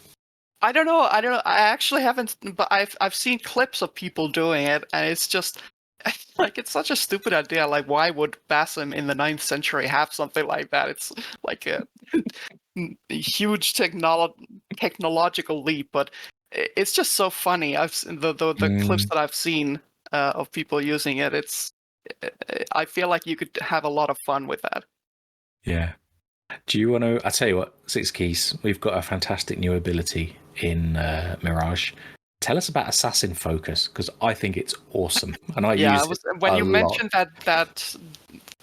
I don't know. I actually haven't, but I've seen clips of people doing it, and it's just like it's such a stupid idea. Like, why would Basim in the 9th century have something like that? It's like a huge technological leap, but it's just so funny. I've seen the clips that I've seen of people using it. I feel like you could have a lot of fun with that. Yeah. Do you want to? I tell you what, SixKeys, we've got a fantastic new ability in Mirage. Tell us about Assassin Focus because I think it's awesome, and I use it when you lot. mentioned that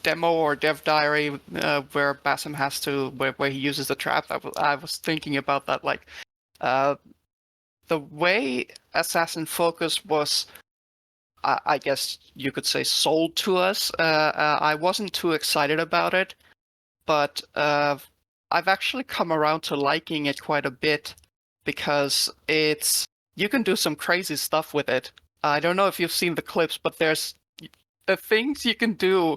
demo or dev diary where Basim has to where he uses the trap. I was thinking about that, like the way Assassin Focus was, I guess you could say, sold to us. I wasn't too excited about it, but I've actually come around to liking it quite a bit because you can do some crazy stuff with it. I don't know if you've seen the clips, but there's the things you can do.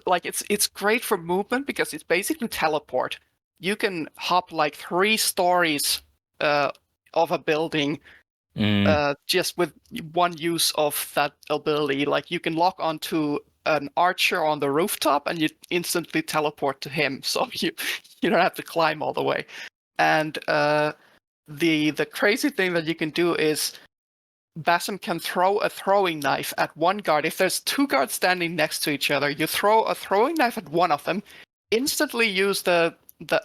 Like it's great for movement because it's basically teleport. You can hop like 3 stories of a building just with one use of that ability. Like you can lock onto an archer on the rooftop and you instantly teleport to him, so you don't have to climb all the way. And the crazy thing that you can do is Basim can throw a throwing knife at one guard. If there's 2 guards standing next to each other, you throw a throwing knife at one of them, instantly use the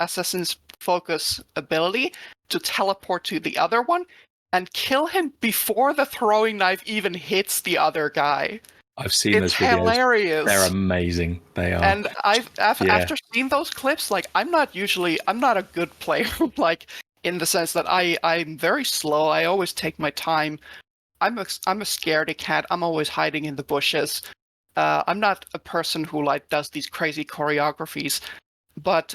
Assassin's Focus ability to teleport to the other one, and kill him before the throwing knife even hits the other guy. I've seen those videos. It's hilarious. They're amazing. They are. And after seeing those clips, like I'm not a good player, like in the sense that I'm very slow. I always take my time. I'm a scaredy cat. I'm always hiding in the bushes. I'm not a person who like does these crazy choreographies, but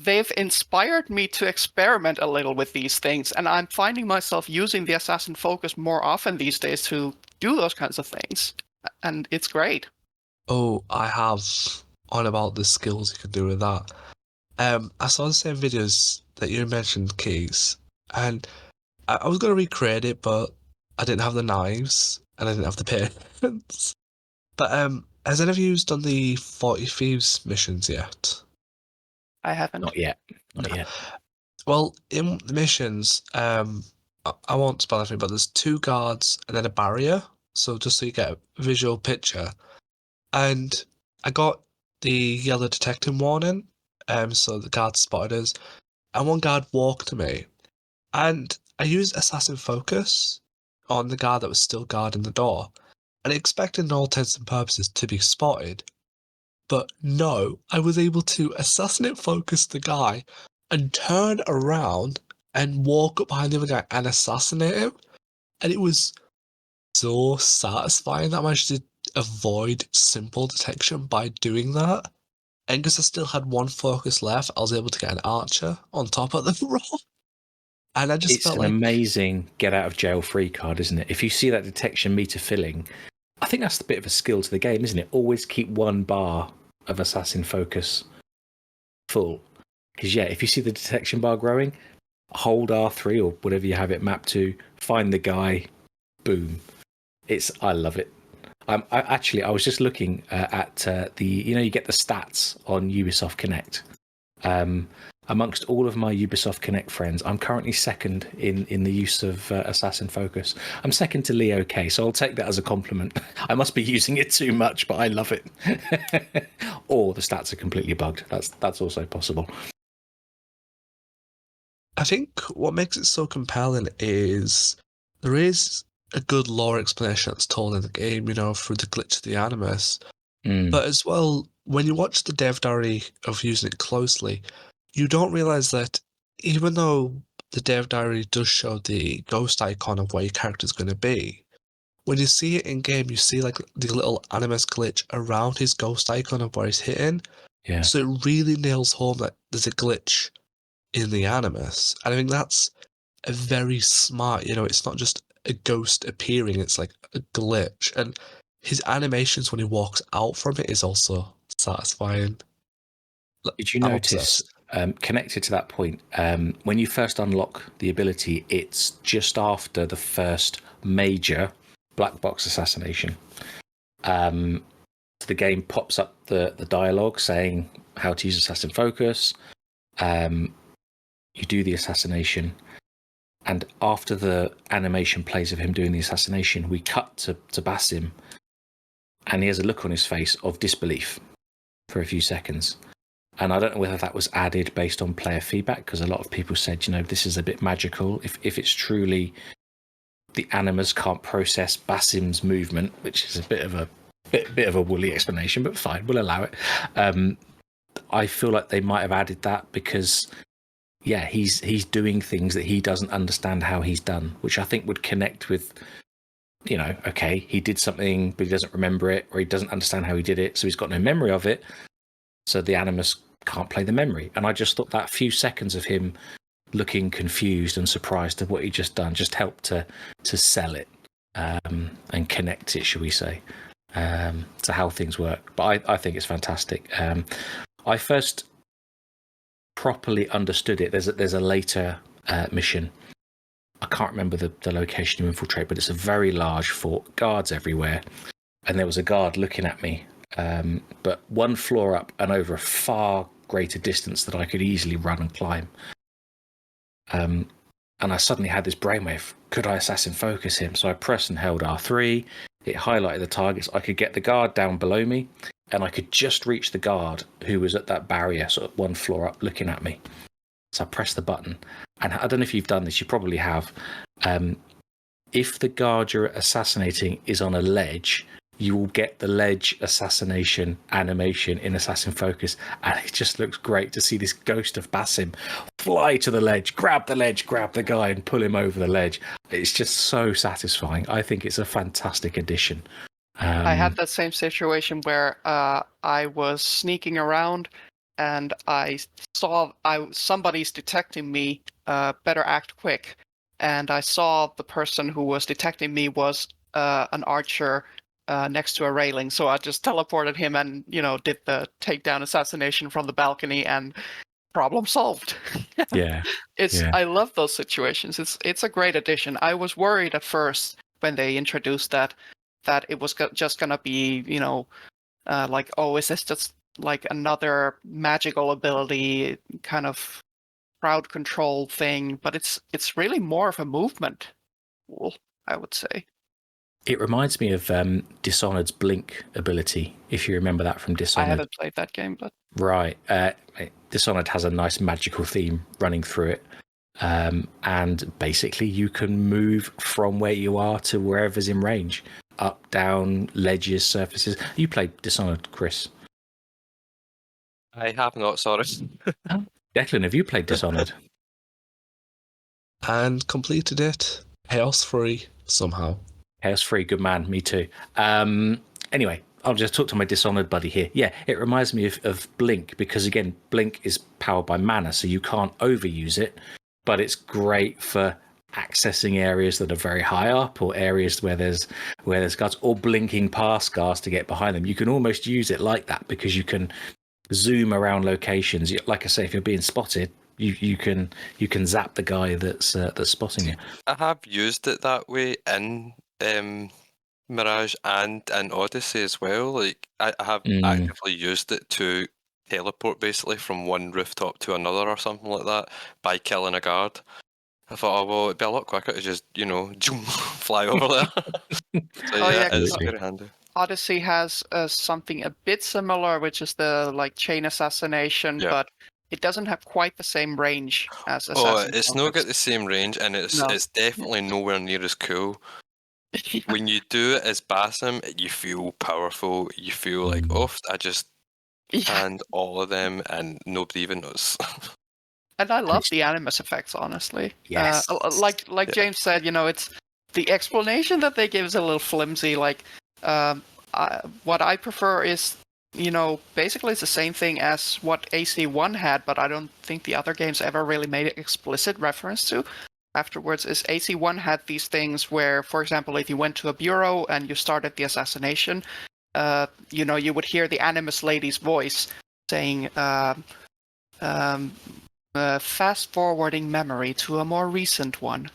they've inspired me to experiment a little with these things, and I'm finding myself using the Assassin Focus more often these days to do those kinds of things, and it's great. Oh, I have on about the skills you can do with that. I saw the same videos that you mentioned, Keys, and I was going to recreate it, but I didn't have the knives and I didn't have the patience. But has any of you done the 40 Thieves missions yet? I haven't. Not yet. Not yet. Well, in the missions, I won't spoil anything, but there's 2 guards and then a barrier. So just so you get a visual picture. And I got the yellow detecting warning, so the guard spotted us. And one guard walked to me. And I used Assassin Focus on the guard that was still guarding the door. And expecting in all intents and purposes to be spotted. But no, I was able to assassinate focus the guy and turn around and walk up behind the other guy and assassinate him. And it was so satisfying that I managed to avoid simple detection by doing that. And because I still had 1 focus left, I was able to get an archer on top of the roll. And I just It's felt an like amazing get out of jail free card, isn't it? If you see that detection meter filling, I think that's a bit of a skill to the game, isn't it? Always keep 1 bar of Assassin Focus full. Because if you see the detection bar growing, hold R3 or whatever you have it mapped to, find the guy, boom. I love it. I was just looking at the, you get the stats on Ubisoft Connect. Amongst all of my Ubisoft Connect friends, I'm currently second in the use of Assassin Focus. I'm second to Leo K, so I'll take that as a compliment. I must be using it too much, but I love it. Or the stats are completely bugged. That's also possible. I think what makes it so compelling is there is a good lore explanation that's told in the game, through the glitch of the Animus. Mm. But as well, when you watch the dev diary of using it closely, you don't realize that even though the dev diary does show the ghost icon of where your character's going to be, when you see it in game, you see like the little Animus glitch around his ghost icon of where he's hitting. Yeah. So it really nails home that there's a glitch in the Animus. And I think that's a very smart, it's not just a ghost appearing, it's like a glitch. And his animations when he walks out from it is also satisfying. Did you I'm notice, connected to that point, when you first unlock the ability, it's just after the first major black box assassination. The game pops up the dialogue saying how to use Assassin Focus. You do the assassination, and after the animation plays of him doing the assassination, we cut to Basim, and he has a look on his face of disbelief for a few seconds. And I don't know whether that was added based on player feedback, because a lot of people said, this is a bit magical. If it's truly the Animus can't process Basim's movement, which is a bit of a woolly explanation, but fine, we'll allow it. I feel like they might have added that because, yeah, he's doing things that he doesn't understand how he's done, which I think would connect with, okay, he did something, but he doesn't remember it, or he doesn't understand how he did it, so he's got no memory of it. So the Animus can't play the memory. And I just thought that few seconds of him looking confused and surprised at what he'd just done just helped to sell it and connect it, shall we say, to how things work. But I think it's fantastic. I first properly understood it. There's a later mission. I can't remember the location you infiltrate, but it's a very large fort, guards everywhere. And there was a guard looking at me, but one floor up and over a far greater distance that I could easily run and climb. And I suddenly had this brainwave. Could I assassin focus him? So I pressed and held R3. It highlighted the targets. I could get the guard down below me, and I could just reach the guard who was at that barrier, sort of one floor up, looking at me. So I pressed the button. And I don't know if you've done this. You probably have. If the guard you're assassinating is on a ledge, you will get the ledge assassination animation in Assassin Focus, and it just looks great to see this ghost of Basim fly to the ledge, grab the guy, and pull him over the ledge. It's just so satisfying. I think it's a fantastic addition. I had that same situation where I was sneaking around, and I saw somebody's detecting me. Better act quick. And I saw the person who was detecting me was an archer next to a railing, so I just teleported him and did the takedown assassination from the balcony, and problem solved. Yeah, I love those situations. It's a great addition. I was worried at first when they introduced that it was just gonna be like, oh, is this just like another magical ability kind of crowd control thing? But it's really more of a movement tool, I would say. It reminds me of Dishonored's Blink ability, if you remember that from Dishonored. I haven't played that game, but... Right. Dishonored has a nice magical theme running through it. And basically you can move from where you are to wherever's in range. Up, down, ledges, surfaces. You played Dishonored, Chris? I have not, sorry. Declan, have you played Dishonored? And completed it. Chaos free, somehow. Chaos free, good man, me too. Anyway, I'll just talk to my Dishonored buddy here. Yeah, it reminds me of Blink, because again, Blink is powered by mana, so you can't overuse it, but it's great for accessing areas that are very high up, or areas where there's guards, or blinking past guards to get behind them. You can almost use it like that, because you can zoom around locations. Like I say, if you're being spotted, you can zap the guy that's spotting you. I have used it that way in Mirage and in Odyssey as well. Like I have actively used it to teleport basically from one rooftop to another or something like that by killing a guard. I thought, oh well, it'd be a lot quicker to just fly over there. So yeah, it's very handy. Odyssey has something a bit similar, which is the chain assassination, but it doesn't have quite the same range as Assassin's it's not got the same range, and it's definitely nowhere near as cool. when you do it as Basim, you feel powerful. You feel like, oh, I just Yeah. panned all of them and nobody even knows. And I love the animus effects, honestly. Yes. Like Yeah. James said, it's the explanation that they give is a little flimsy. Like, what I prefer is, basically it's the same thing as what AC1 had, but I don't think the other games ever really made an explicit reference to. Afterwards, is AC1 had these things where, for example, if you went to a bureau and you started the assassination, you would hear the animus lady's voice saying, fast forwarding memory to a more recent one.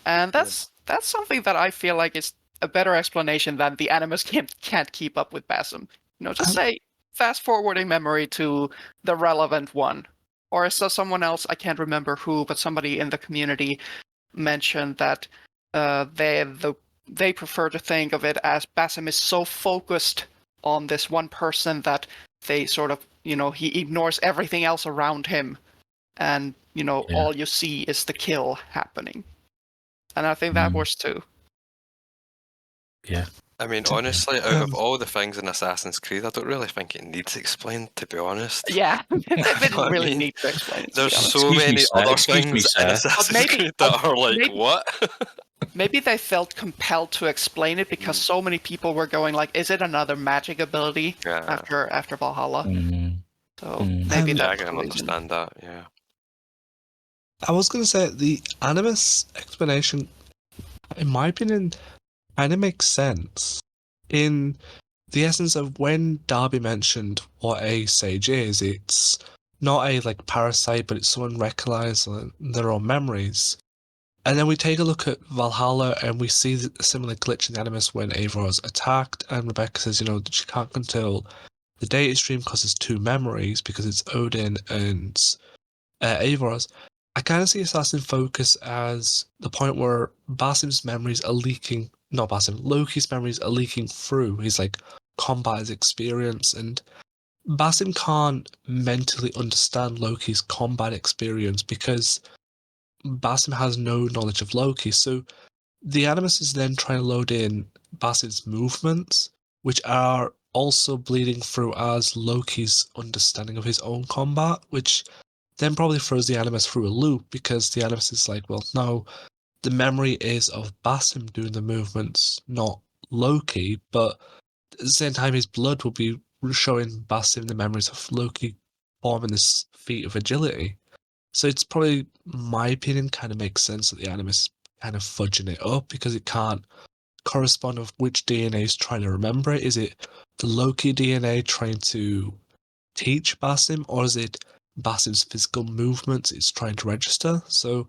And that's something that I feel like is a better explanation than the animus can't keep up with Basim. Just say fast forwarding memory to the relevant one. Or is there someone else, I can't remember who, but somebody in the community mentioned that they prefer to think of it as Basim is so focused on this one person that they sort of, he ignores everything else around him. And, all you see is the kill happening. And I think that works too. Yeah. I mean, honestly, out of all the things in Assassin's Creed, I don't really think it needs explained, to be honest. Yeah, they didn't I really mean, need to explain it. There's Excuse so me, many sir. other Excuse me, things in sir. Assassin's Creed that are like, what? Maybe they felt compelled to explain it because so many people were going like, is it another magic ability after Valhalla? So maybe Yeah, I that's can the reason. understand that, yeah. I was going to say the animus explanation, in my opinion, kind of makes sense. In the essence of when Darby mentioned what a sage is, it's not a parasite, but it's someone recognizing their own memories. And then we take a look at Valhalla and we see a similar glitch in the animus when Eivor is attacked, and Rebecca says, that she can't control the data stream because it's two memories, because it's Odin and Eivor's. I kind of see Assassin Focus as the point where Basim's memories are leaking. Not Basim, Loki's memories are leaking through his combat experience, and Basim can't mentally understand Loki's combat experience because Basim has no knowledge of Loki. So the Animus is then trying to load in Basim's movements, which are also bleeding through as Loki's understanding of his own combat, which then probably throws the Animus through a loop because the Animus is like, well, no, the memory is of Basim doing the movements, not Loki, but at the same time, his blood will be showing Basim the memories of Loki forming this feat of agility. So it's probably, my opinion, kind of makes sense that the Animus is kind of fudging it up because it can't correspond with which DNA is trying to remember it. Is it the Loki DNA trying to teach Basim, or is it Basim's physical movements it's trying to register? So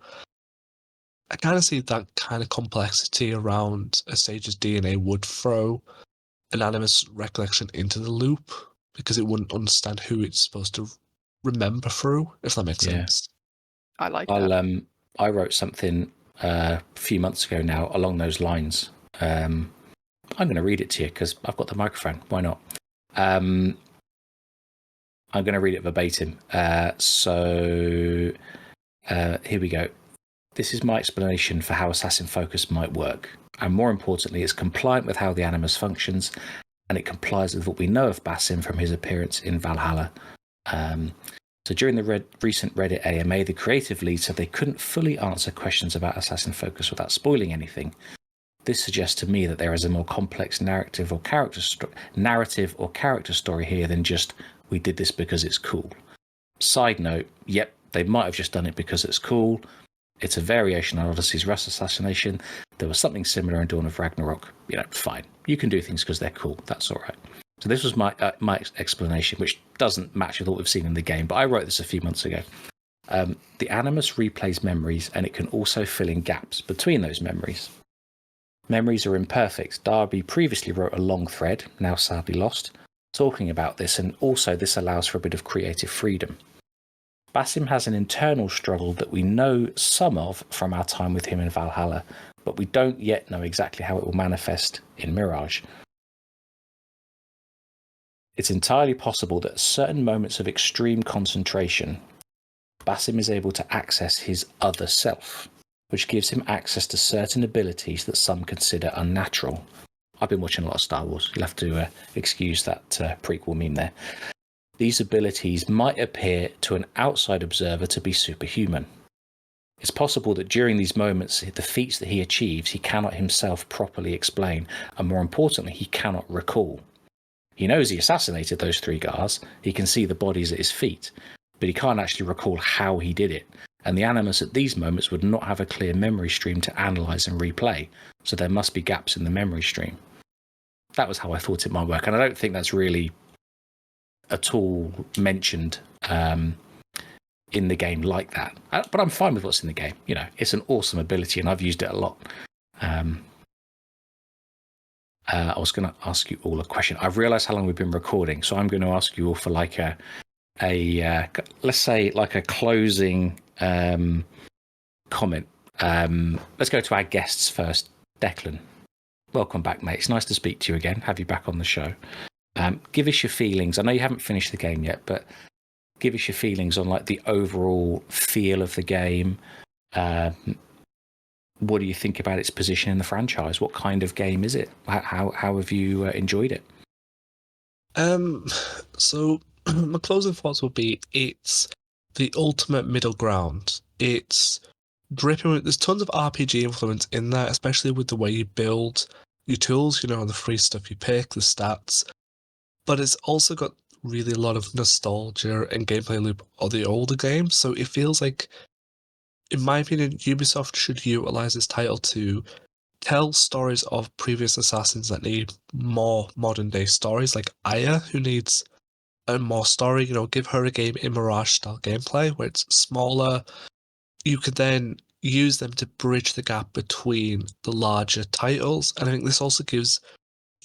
I kind of see that kind of complexity around a sage's DNA would throw an animus recollection into the loop because it wouldn't understand who it's supposed to remember through, if that makes sense. I like that. I wrote something a few months ago now along those lines. I'm going to read it to you because I've got the microphone. Why not? I'm going to read it verbatim. So here we go. This is my explanation for how Assassin Focus might work. And more importantly, it's compliant with how the Animus functions, and it complies with what we know of Basim from his appearance in Valhalla. So during the recent Reddit AMA, the creative lead said they couldn't fully answer questions about Assassin Focus without spoiling anything. This suggests to me that there is a more complex narrative or character story here than just, we did this because it's cool. Side note, yep, they might have just done it because it's cool. It's a variation on Odyssey's Rust assassination. There was something similar in Dawn of Ragnarok. Fine. You can do things because they're cool. That's all right. So this was my explanation, which doesn't match with what we've seen in the game, but I wrote this a few months ago. The Animus replays memories, and it can also fill in gaps between those memories. Memories are imperfect. Darby previously wrote a long thread, now sadly lost, talking about this, and also this allows for a bit of creative freedom. Basim has an internal struggle that we know some of from our time with him in Valhalla, but we don't yet know exactly how it will manifest in Mirage. It's entirely possible that at certain moments of extreme concentration, Basim is able to access his other self, which gives him access to certain abilities that some consider unnatural. I've been watching a lot of Star Wars. You'll have to excuse that prequel meme there. These abilities might appear to an outside observer to be superhuman. It's possible that during these moments, the feats that he achieves, he cannot himself properly explain, and more importantly, he cannot recall. He knows he assassinated those 3 guards, he can see the bodies at his feet, but he can't actually recall how he did it. And the Animus at these moments would not have a clear memory stream to analyse and replay, so there must be gaps in the memory stream. That was how I thought it might work, and I don't think that's really at all mentioned in the game like that. But I'm fine with what's in the game. You know, it's an awesome ability, and I've used it a lot. I was going to ask you all a question. I've realised how long we've been recording, so I'm going to ask you all for like a let's say like a closing comment. Let's go to our guests first. Declan, welcome back, mate. It's nice to speak to you again. Have you back on the show. Give us your feelings. I know you haven't finished the game yet, but give us your feelings on like the overall feel of the game. What do you think about its position in the franchise? What kind of game is it? How have you enjoyed it? So my closing thoughts would be it's the ultimate middle ground. It's dripping with, there's tons of RPG influence in there, especially with the way you build your tools, you know, the free stuff you pick, the stats. But it's also got really a lot of nostalgia and gameplay loop of the older games. So it feels like, in my opinion, Ubisoft should utilize this title to tell stories of previous assassins that need more modern day stories, like Aya, who needs a more story. You know, give her a game in Mirage style gameplay where it's smaller. You could then use them to bridge the gap between the larger titles. And I think this also gives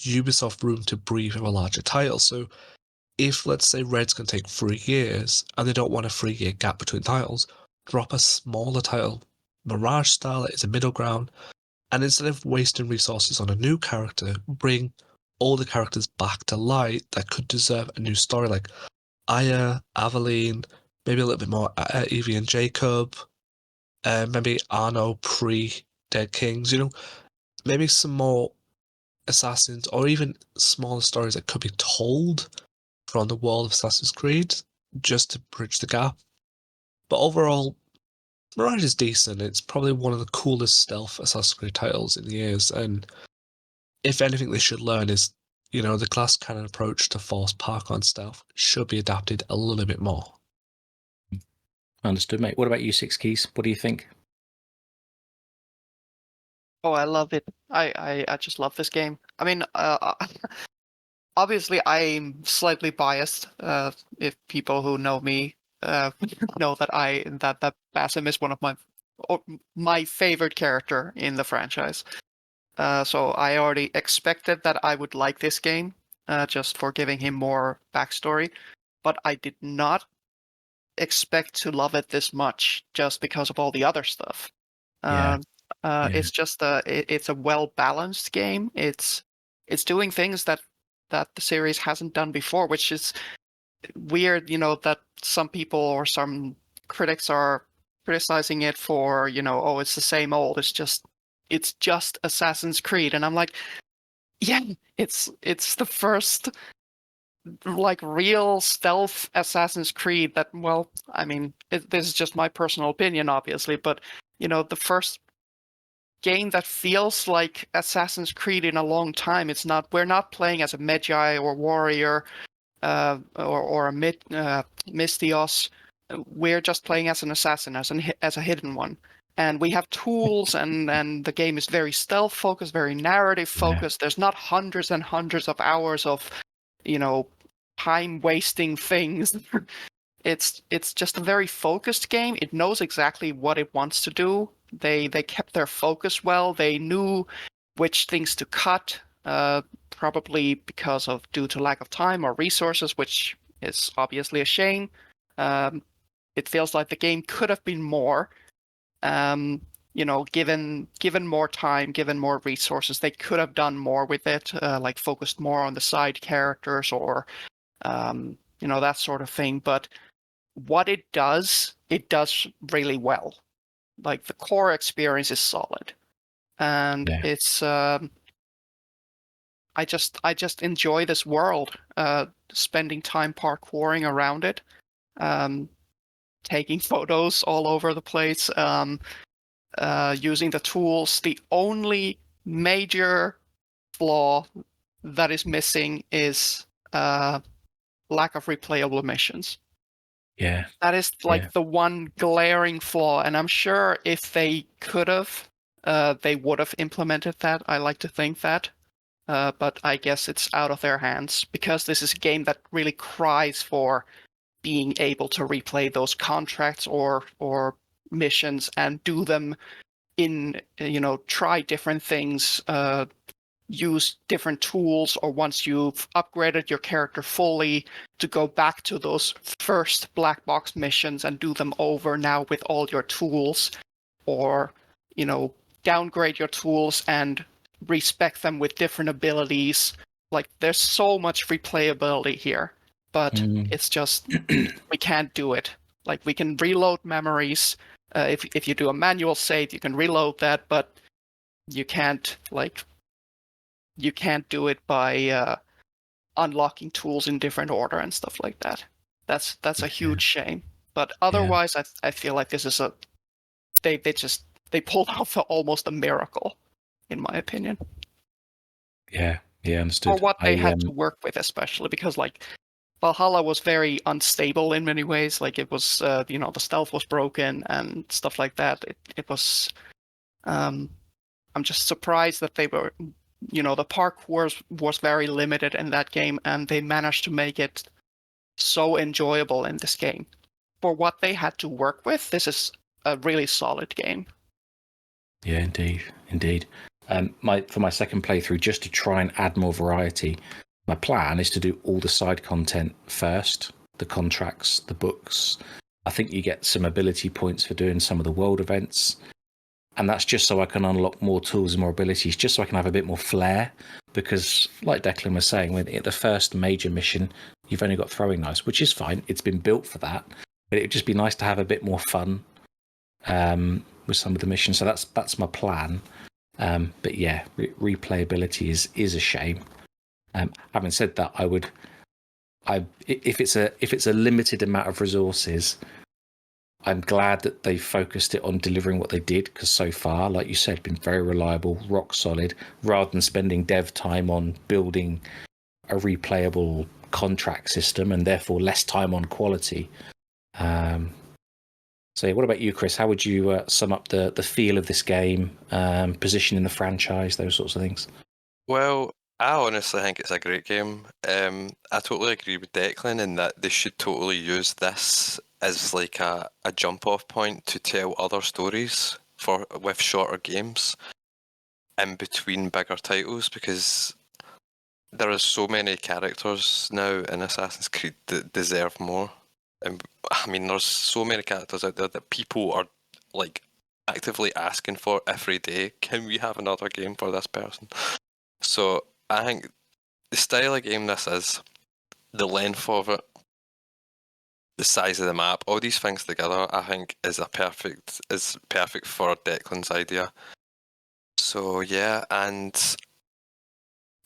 Ubisoft room to breathe with a larger title. So if, let's say, Red's going to take 3 years and they don't want a 3-year gap between titles, drop a smaller title, Mirage style, that is a middle ground, and instead of wasting resources on a new character, bring all the characters back to light that could deserve a new story, like Aya, Aveline, maybe a little bit more Evie and Jacob, maybe Arno pre-Dead Kings, you know, maybe some more assassins, or even smaller stories that could be told from the world of Assassin's Creed, just to bridge the gap. But overall, Mirage is decent. It's probably one of the coolest stealth Assassin's Creed titles in years, and if anything they should learn is, you know, the glass cannon approach to force parkour and stealth should be adapted a little bit more. Understood, mate. What about you, SixKeys? What do you think? Oh, I love it. I just love this game. I mean, obviously I'm slightly biased. If people who know me know that that Basim is one of my favorite character in the franchise. So I already expected that I would like this game, just for giving him more backstory. But I did not expect to love it this much, just because of all the other stuff. Yeah. It's just it's a well balanced game. It's doing things that the series hasn't done before, which is weird. You know, that some people or some critics are criticizing it for, you know, oh, it's the same old. It's just Assassin's Creed, and I'm like, yeah, it's the first like real stealth Assassin's Creed that, well, I mean, this is just my personal opinion, obviously, but you know, the first game that feels like Assassin's Creed in a long time. We're not playing as a Magi or warrior, or a Mystios. We're just playing as an assassin, as a hidden one. And we have tools, and the game is very stealth focused, very narrative focused. There's not hundreds and hundreds of hours of, you know, time wasting things. It's just a very focused game. It knows exactly what it wants to do. They kept their focus well. They knew which things to cut, probably due to lack of time or resources, which is obviously a shame. It feels like the game could have been more. You know, given more time, given more resources, they could have done more with it, like focused more on the side characters or, you know, that sort of thing. But what it does really well. like the core experience is solid, and Yeah. it's I just enjoy this world, spending time parkouring around it, taking photos all over the place, using the tools. The only major flaw that is missing is lack of replayable missions. Yeah. That is like Yeah. the one glaring flaw, and I'm sure if they could have, they would have implemented that. I like to think that. But I guess it's out of their hands because this is a game that really cries for being able to replay those contracts or missions and do them in, try different things, use different tools, or once you've upgraded your character fully, to go back to those first black box missions and do them over now with all your tools, or downgrade your tools and respec them with different abilities. Like, there's so much replayability here, but it's just we can't do it. Like, we can reload memories. If you do a manual save, you can reload that, but you can't do it by unlocking tools in different order and stuff like that. That's a huge shame. But otherwise, I feel like this is they pulled off almost a miracle, in my opinion. Yeah. Understood. For what they had to work with, especially because like Valhalla was very unstable in many ways. Like, it was, the stealth was broken and stuff like that. It was. I'm just surprised that they were, the parkour was very limited in that game, and they managed to make it so enjoyable in this game. For what they had to work with, this is a really solid game. Yeah, indeed. For my second playthrough, just to try and add more variety, my plan is to do all the side content first, the contracts, the books. I think you get some ability points for doing some of the world events. And that's just so I can unlock more tools and more abilities, just so I can have a bit more flair. Because, like Declan was saying, at the first major mission, you've only got throwing knives, which is fine. It's been built for that. But it'd just be nice to have a bit more fun with some of the missions. So that's my plan. But yeah, replayability is a shame. Having said that, if it's a limited amount of resources, I'm glad that they focused it on delivering what they did, because so far, like you said, been very reliable, rock solid, rather than spending dev time on building a replayable contract system and therefore less time on quality. So what about you, Chris? How would you sum up the feel of this game, position in the franchise, those sorts of things? Well, I honestly think it's a great game. I totally agree with Declan in that they should totally use this as like a jump off point to tell other stories with shorter games in between bigger titles, because there are so many characters now in Assassin's Creed that deserve more. And I mean, there's so many characters out there that people are like actively asking for every day. Can we have another game for this person? So I think the style of game this is, the length of it, the size of the map, all these things together, I think is perfect for Declan's idea. So yeah, and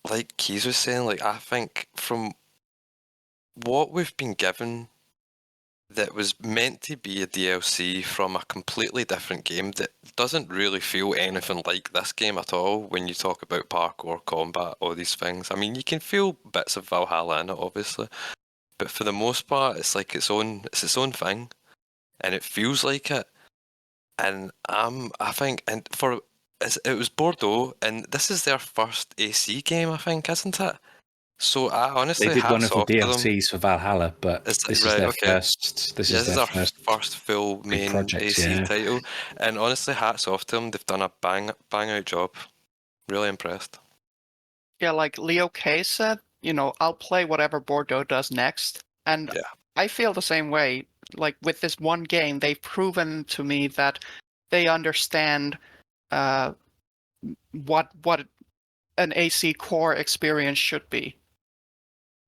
like Keys was saying, like, I think from what we've been given, that was meant to be a DLC from a completely different game that doesn't really feel anything like this game at all. When you talk about parkour, combat, all these things, I mean, you can feel bits of Valhalla in it, obviously, but for the most part, it's like its own thing, and it feels like it. And I think, and it was Bordeaux, and this is their first AC game, I think, isn't it? So I honestly, They did one of hats the off to them. DLCs for Valhalla, but this is their first. This is their first full main project, AC title, and honestly, hats off to them. They've done a bang out job. Really impressed. Yeah, like Leo K said, I'll play whatever Bordeaux does next, and I feel the same way. Like, with this one game, they've proven to me that they understand what an AC core experience should be.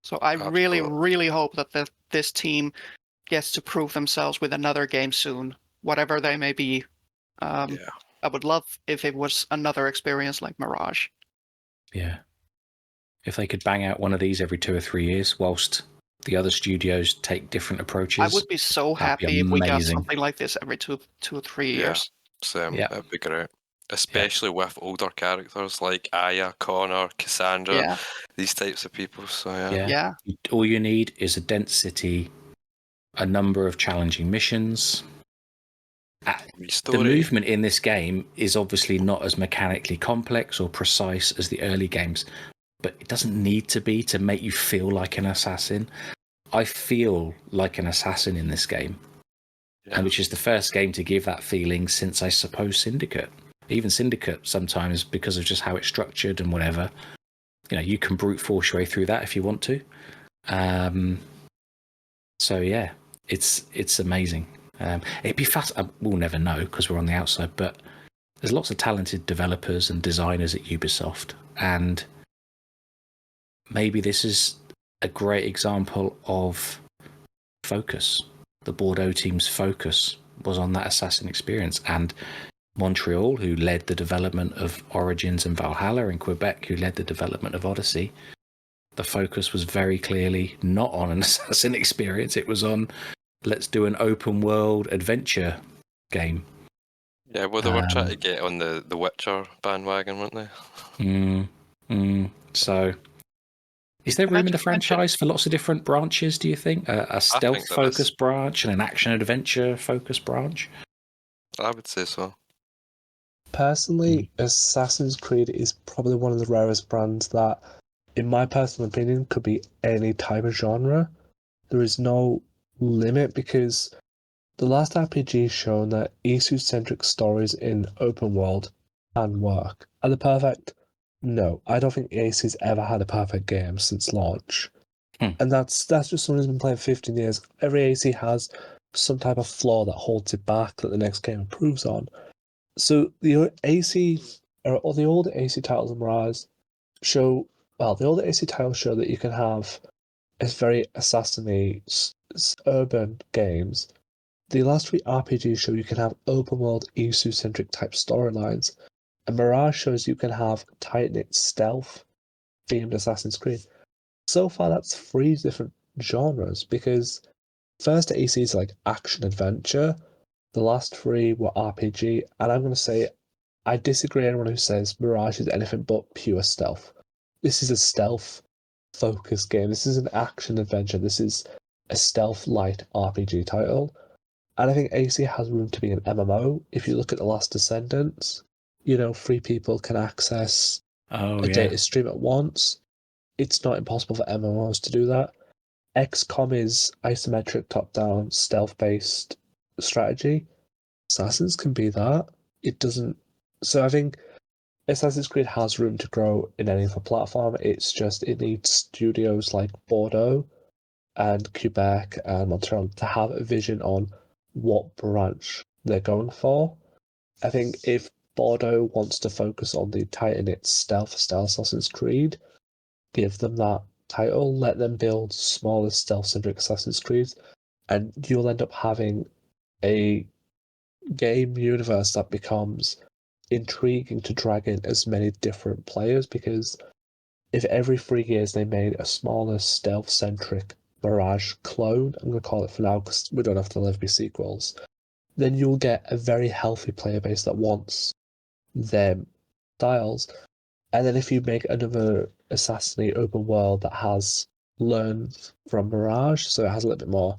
So I really, really hope that this team gets to prove themselves with another game soon, whatever they may be. Yeah. I would love if it was another experience like Mirage. Yeah. If they could bang out one of these every 2 or 3 years, whilst the other studios take different approaches, I would be so that'd be happy if we got amazing. something like this every two or 3 Yeah. years. Same. Yeah. That'd be great. Especially with older characters like Aya, Connor, Cassandra, Yeah, these types of people. So Yeah. yeah, All you need is a dense city, a number of challenging missions. The Story. movement in this game is obviously not as mechanically complex or precise as the early games, but it doesn't need to be to make you feel like an assassin. I feel like an assassin in this game, and which is the first game to give that feeling since, I suppose, Syndicate. Even Syndicate, sometimes, because of just how it's structured and whatever, you can brute force your way through that if you want to. So yeah, it's amazing. It'd be fast. We'll never know because we're on the outside, but there's lots of talented developers and designers at Ubisoft, and maybe this is a great example of focus. The Bordeaux team's focus was on that assassin experience, and Montreal, who led the development of Origins and Valhalla, and Quebec, who led the development of Odyssey, the focus was very clearly not on an assassin experience. It was on, let's do an open world adventure game. Yeah, well, they were trying to get on the Witcher bandwagon, weren't they? So, is there room in the franchise for lots of different branches, do you think? A stealth-focused branch and an action-adventure-focused branch? I would say so. Personally, Assassin's Creed is probably one of the rarest brands that, in my personal opinion, could be any type of genre. There is no limit because the last RPG shown that issue-centric stories in open world can work. Are they perfect? No, I don't think AC's ever had a perfect game since launch. And that's just someone who's been playing 15 years. Every AC has some type of flaw that holds it back that the next game improves on. So the AC, or the older AC titles in Mirage show, well, the older AC titles show that you can have very assassin-y urban games. The last three RPGs show you can have open world issue-centric type storylines, and Mirage shows you can have tight-knit stealth themed Assassin's Creed. So far, that's three different genres because first AC is like action adventure, the last three were RPG, and I'm going to say I disagree with anyone who says Mirage is anything but pure stealth. This is a stealth focused game. This is an action adventure. This is a stealth light RPG title. And I think AC has room to be an MMO. If you look at The Last Descendants, 3 people can access a data stream at once. It's not impossible for MMOs to do that. XCOM is isometric top-down stealth-based strategy. Assassins can be that. It doesn't. So I think Assassin's Creed has room to grow in any other platform. It's just it needs studios like Bordeaux and Quebec and Montreal to have a vision on what branch they're going for. I think if Bordeaux wants to focus on the tight-knit stealth style Assassin's Creed, give them that title, let them build smaller stealth-centric Assassin's Creed, and you'll end up having a game universe that becomes intriguing to drag in as many different players, because if every 3 years they made a smaller stealth-centric Mirage clone, I'm going to call it for now because we don't have to live be sequels, then you'll get a very healthy player base that wants them styles. And then if you make another Assassinate open world that has learned from Mirage, so it has a little bit more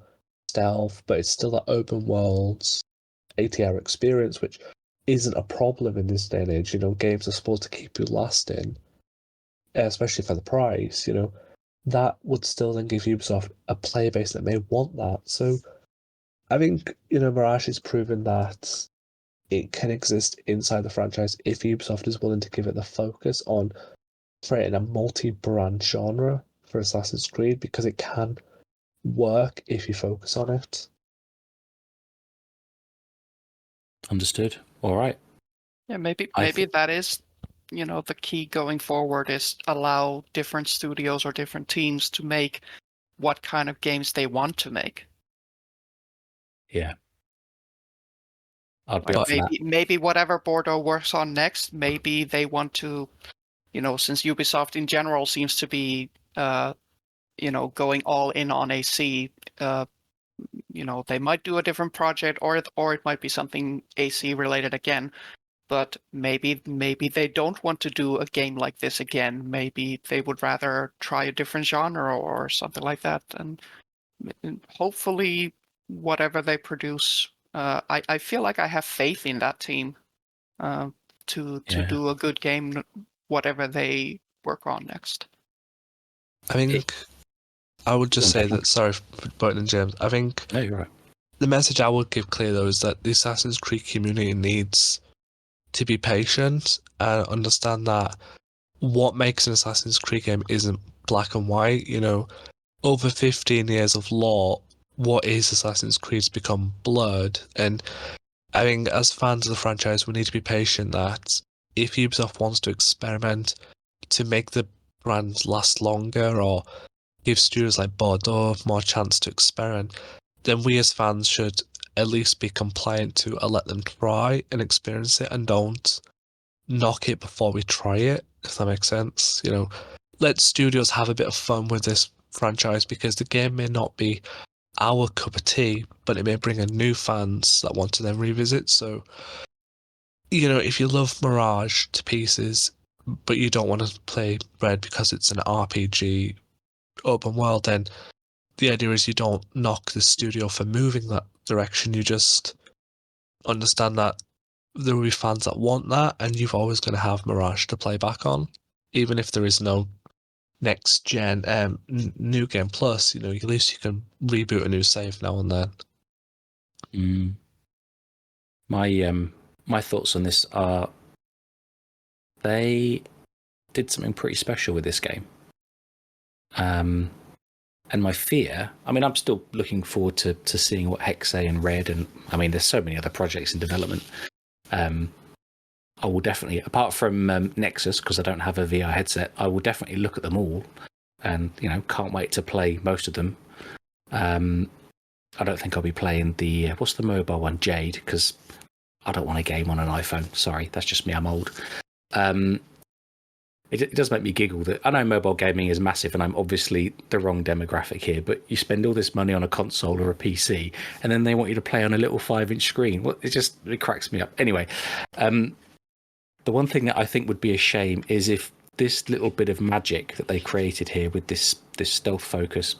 stealth, but it's still that open world 80-hour experience, which isn't a problem in this day and age. Games are supposed to keep you lasting, especially for the price. That would still then give Ubisoft a player base that may want that. So I think Mirage has proven that it can exist inside the franchise if Ubisoft is willing to give it the focus on creating a multi-brand genre for Assassin's Creed, because it can work if you focus on it. Understood. All right. Yeah, maybe that is, the key going forward is allow different studios or different teams to make what kind of games they want to make. Yeah. I'd be Like up for that. maybe whatever Bordeaux works on next, maybe they want to, since Ubisoft in general seems to be, going all in on AC. They might do a different project, or it might be something AC related again. But maybe they don't want to do a game like this again. Maybe they would rather try a different genre or something like that. And hopefully, whatever they produce, I feel like I have faith in that team to Yeah. do a good game, whatever they work on next. I think I would just say that, sorry for butting in, James, I think No, you're right. the message I would give clear, though, is that the Assassin's Creed community needs to be patient and understand that what makes an Assassin's Creed game isn't black and white. Over 15 years of lore, what is Assassin's Creed's become blurred. And I think as fans of the franchise, we need to be patient that if Ubisoft wants to experiment to make the brand last longer or give studios like Bordeaux more chance to experiment, then we as fans should at least be compliant to let them try and experience it and don't knock it before we try it, if that makes sense. Let studios have a bit of fun with this franchise because the game may not be our cup of tea, but it may bring in new fans that want to then revisit. So, if you love Mirage to pieces, but you don't want to play Red because it's an RPG open world, then the idea is you don't knock the studio for moving that direction. You just understand that there will be fans that want that, and you've always going to have Mirage to play back on, even if there is no next gen new game plus. At least you can reboot a new save now and then. My thoughts on this are they did something pretty special with this game. And my fear, I'm still looking forward to seeing what Hexe and Red, and there's so many other projects in development. I will definitely, apart from Nexus, because I don't have a VR headset, I will definitely look at them all, and can't wait to play most of them. I don't think I'll be playing the what's the mobile one, Jade, because I don't want a game on an iPhone. Sorry, that's just me. I'm old. It does make me giggle that I know mobile gaming is massive, and I'm obviously the wrong demographic here. But you spend all this money on a console or a PC, and then they want you to play on a little 5-inch screen. Well, it cracks me up. Anyway, the one thing that I think would be a shame is if this little bit of magic that they created here with this stealth focus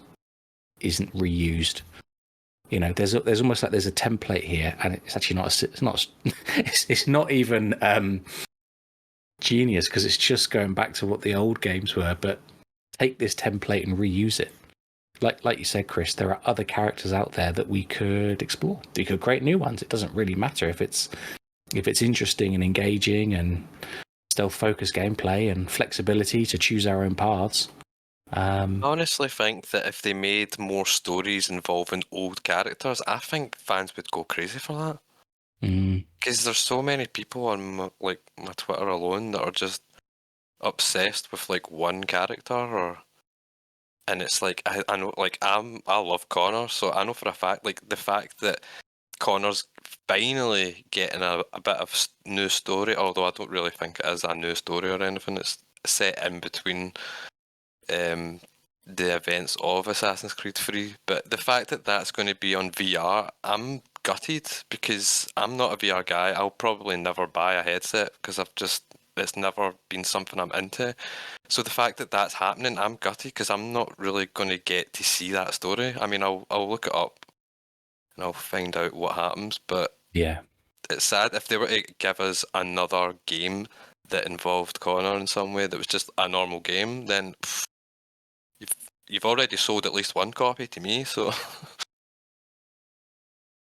isn't reused. There's almost like there's a template here, and it's actually not. It's not even genius, because it's just going back to what the old games were. But take this template and reuse it. Like you said, Chris, there are other characters out there that we could explore. We could create new ones. It doesn't really matter if it's interesting and engaging and stealth focused gameplay and flexibility to choose our own paths. I honestly think that if they made more stories involving old characters, I think fans would go crazy for that. Because there's so many people on my Twitter alone that are just obsessed with one character, and it's I know I love Connor, so I know for a fact the fact that Connor's finally getting a bit of new story, although I don't really think it is a new story or anything. It's set in between the events of Assassin's Creed 3, but the fact that that's going to be on VR, I'm gutted because I'm not a VR guy. I'll probably never buy a headset because it's never been something I'm into. So the fact that that's happening, I'm gutted because I'm not really going to get to see that story. I'll look it up and I'll find out what happens, but yeah, it's sad if they were to give us another game that involved Connor in some way that was just a normal game, then you've already sold at least one copy to me, so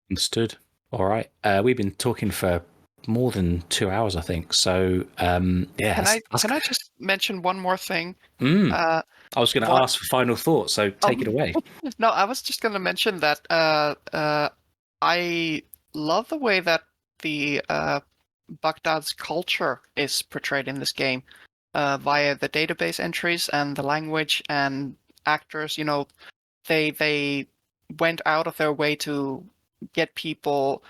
understood. All right, we've been talking for more than 2 hours, I think. So yeah. Can I just mention one more thing? I was going to ask for final thoughts, so take it away. No, I was just going to mention that I love the way that the Baghdad's culture is portrayed in this game via the database entries and the language and actors. They went out of their way to get people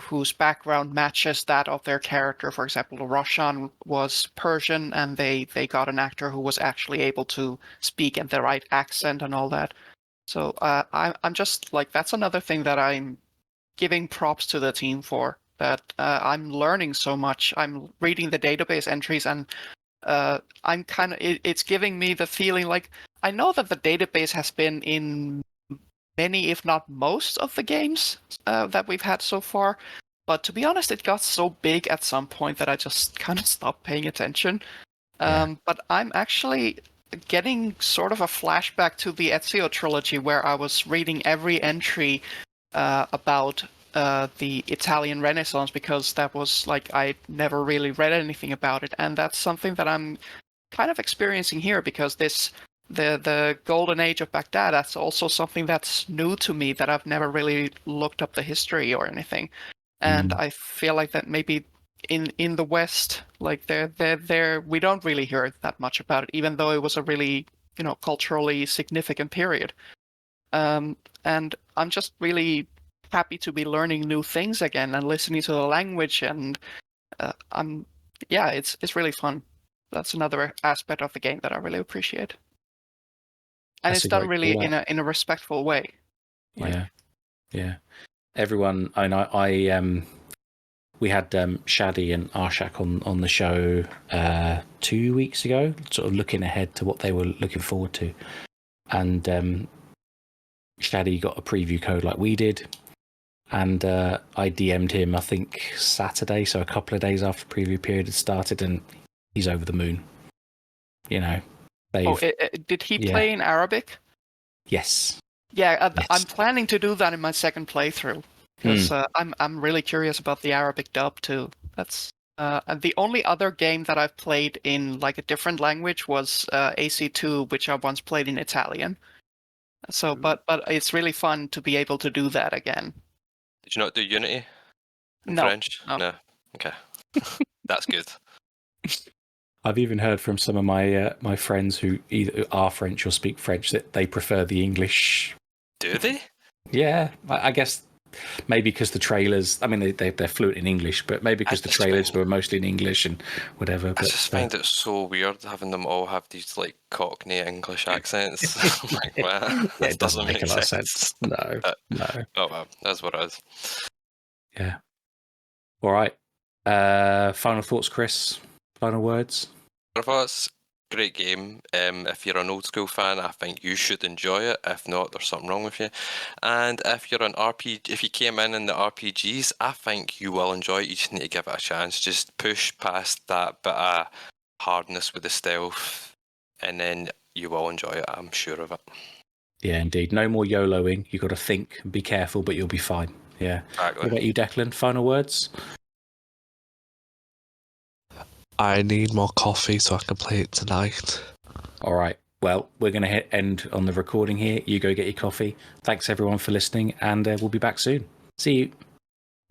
whose background matches that of their character. For example, Roshan was Persian, and they got an actor who was actually able to speak in the right accent and all that. So I'm just like, that's another thing that I'm giving props to the team for. That I'm learning so much. I'm reading the database entries, and I'm kind of it's giving me the feeling like I know that the database has been in many, if not most, of the games that we've had so far. But to be honest, it got so big at some point that I just kind of stopped paying attention. But I'm actually getting sort of a flashback to the Ezio trilogy, where I was reading every entry about the Italian Renaissance, because that was like, I never really read anything about it, and that's something that I'm kind of experiencing here, because the golden age of Baghdad, that's also something that's new to me, that I've never really looked up the history or anything. And I feel like that maybe in the West, like they're we don't really hear that much about it, even though it was a really, culturally significant period. And I'm just really happy to be learning new things again and listening to the language, and it's really fun. That's another aspect of the game that I really appreciate. And That's it's a done great really call out. in a respectful way. Yeah. Everyone, I we had Shadi and Arshak on the show 2 weeks ago, sort of looking ahead to what they were looking forward to. And Shadi got a preview code like we did. And I DM'd him, I think, Saturday, so a couple of days after the preview period had started, and he's over the moon. Did he play in Arabic? Yes. Yeah, Yes. I'm planning to do that in my second playthrough, because I'm really curious about the Arabic dub too. That's and the only other game that I've played in like a different language was AC2, which I once played in Italian. So, but it's really fun to be able to do that again. Did you not do Unity in No, French? no. Okay. That's good. I've even heard from some of my friends who either are French or speak French that they prefer the English. Do they? Yeah, I guess maybe because the trailers, I mean, they're fluent in English, but maybe because the trailers were mostly in English and whatever. I just find it so weird having them all have these like Cockney English accents. I'm like, wow, yeah, it doesn't make a lot of sense. No. Oh well, that's what it is. Yeah. All right. Final thoughts, Chris? Final words? Final thoughts. Great game. If you're an old school fan, I think you should enjoy it. If not, there's something wrong with you. And if you're an RPG, if you came in the RPGs, I think you will enjoy it. You just need to give it a chance. Just push past that bit of hardness with the stealth, and then you will enjoy it. I'm sure of it. Yeah, indeed. No more YOLOing. You've got to think and be careful, but you'll be fine. Yeah. Exactly. What about you, Declan? Final words? I need more coffee so I can play it tonight. All right. Well, we're going to end on the recording here. You go get your coffee. Thanks, everyone, for listening, and we'll be back soon. See you.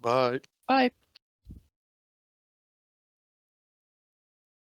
Bye. Bye.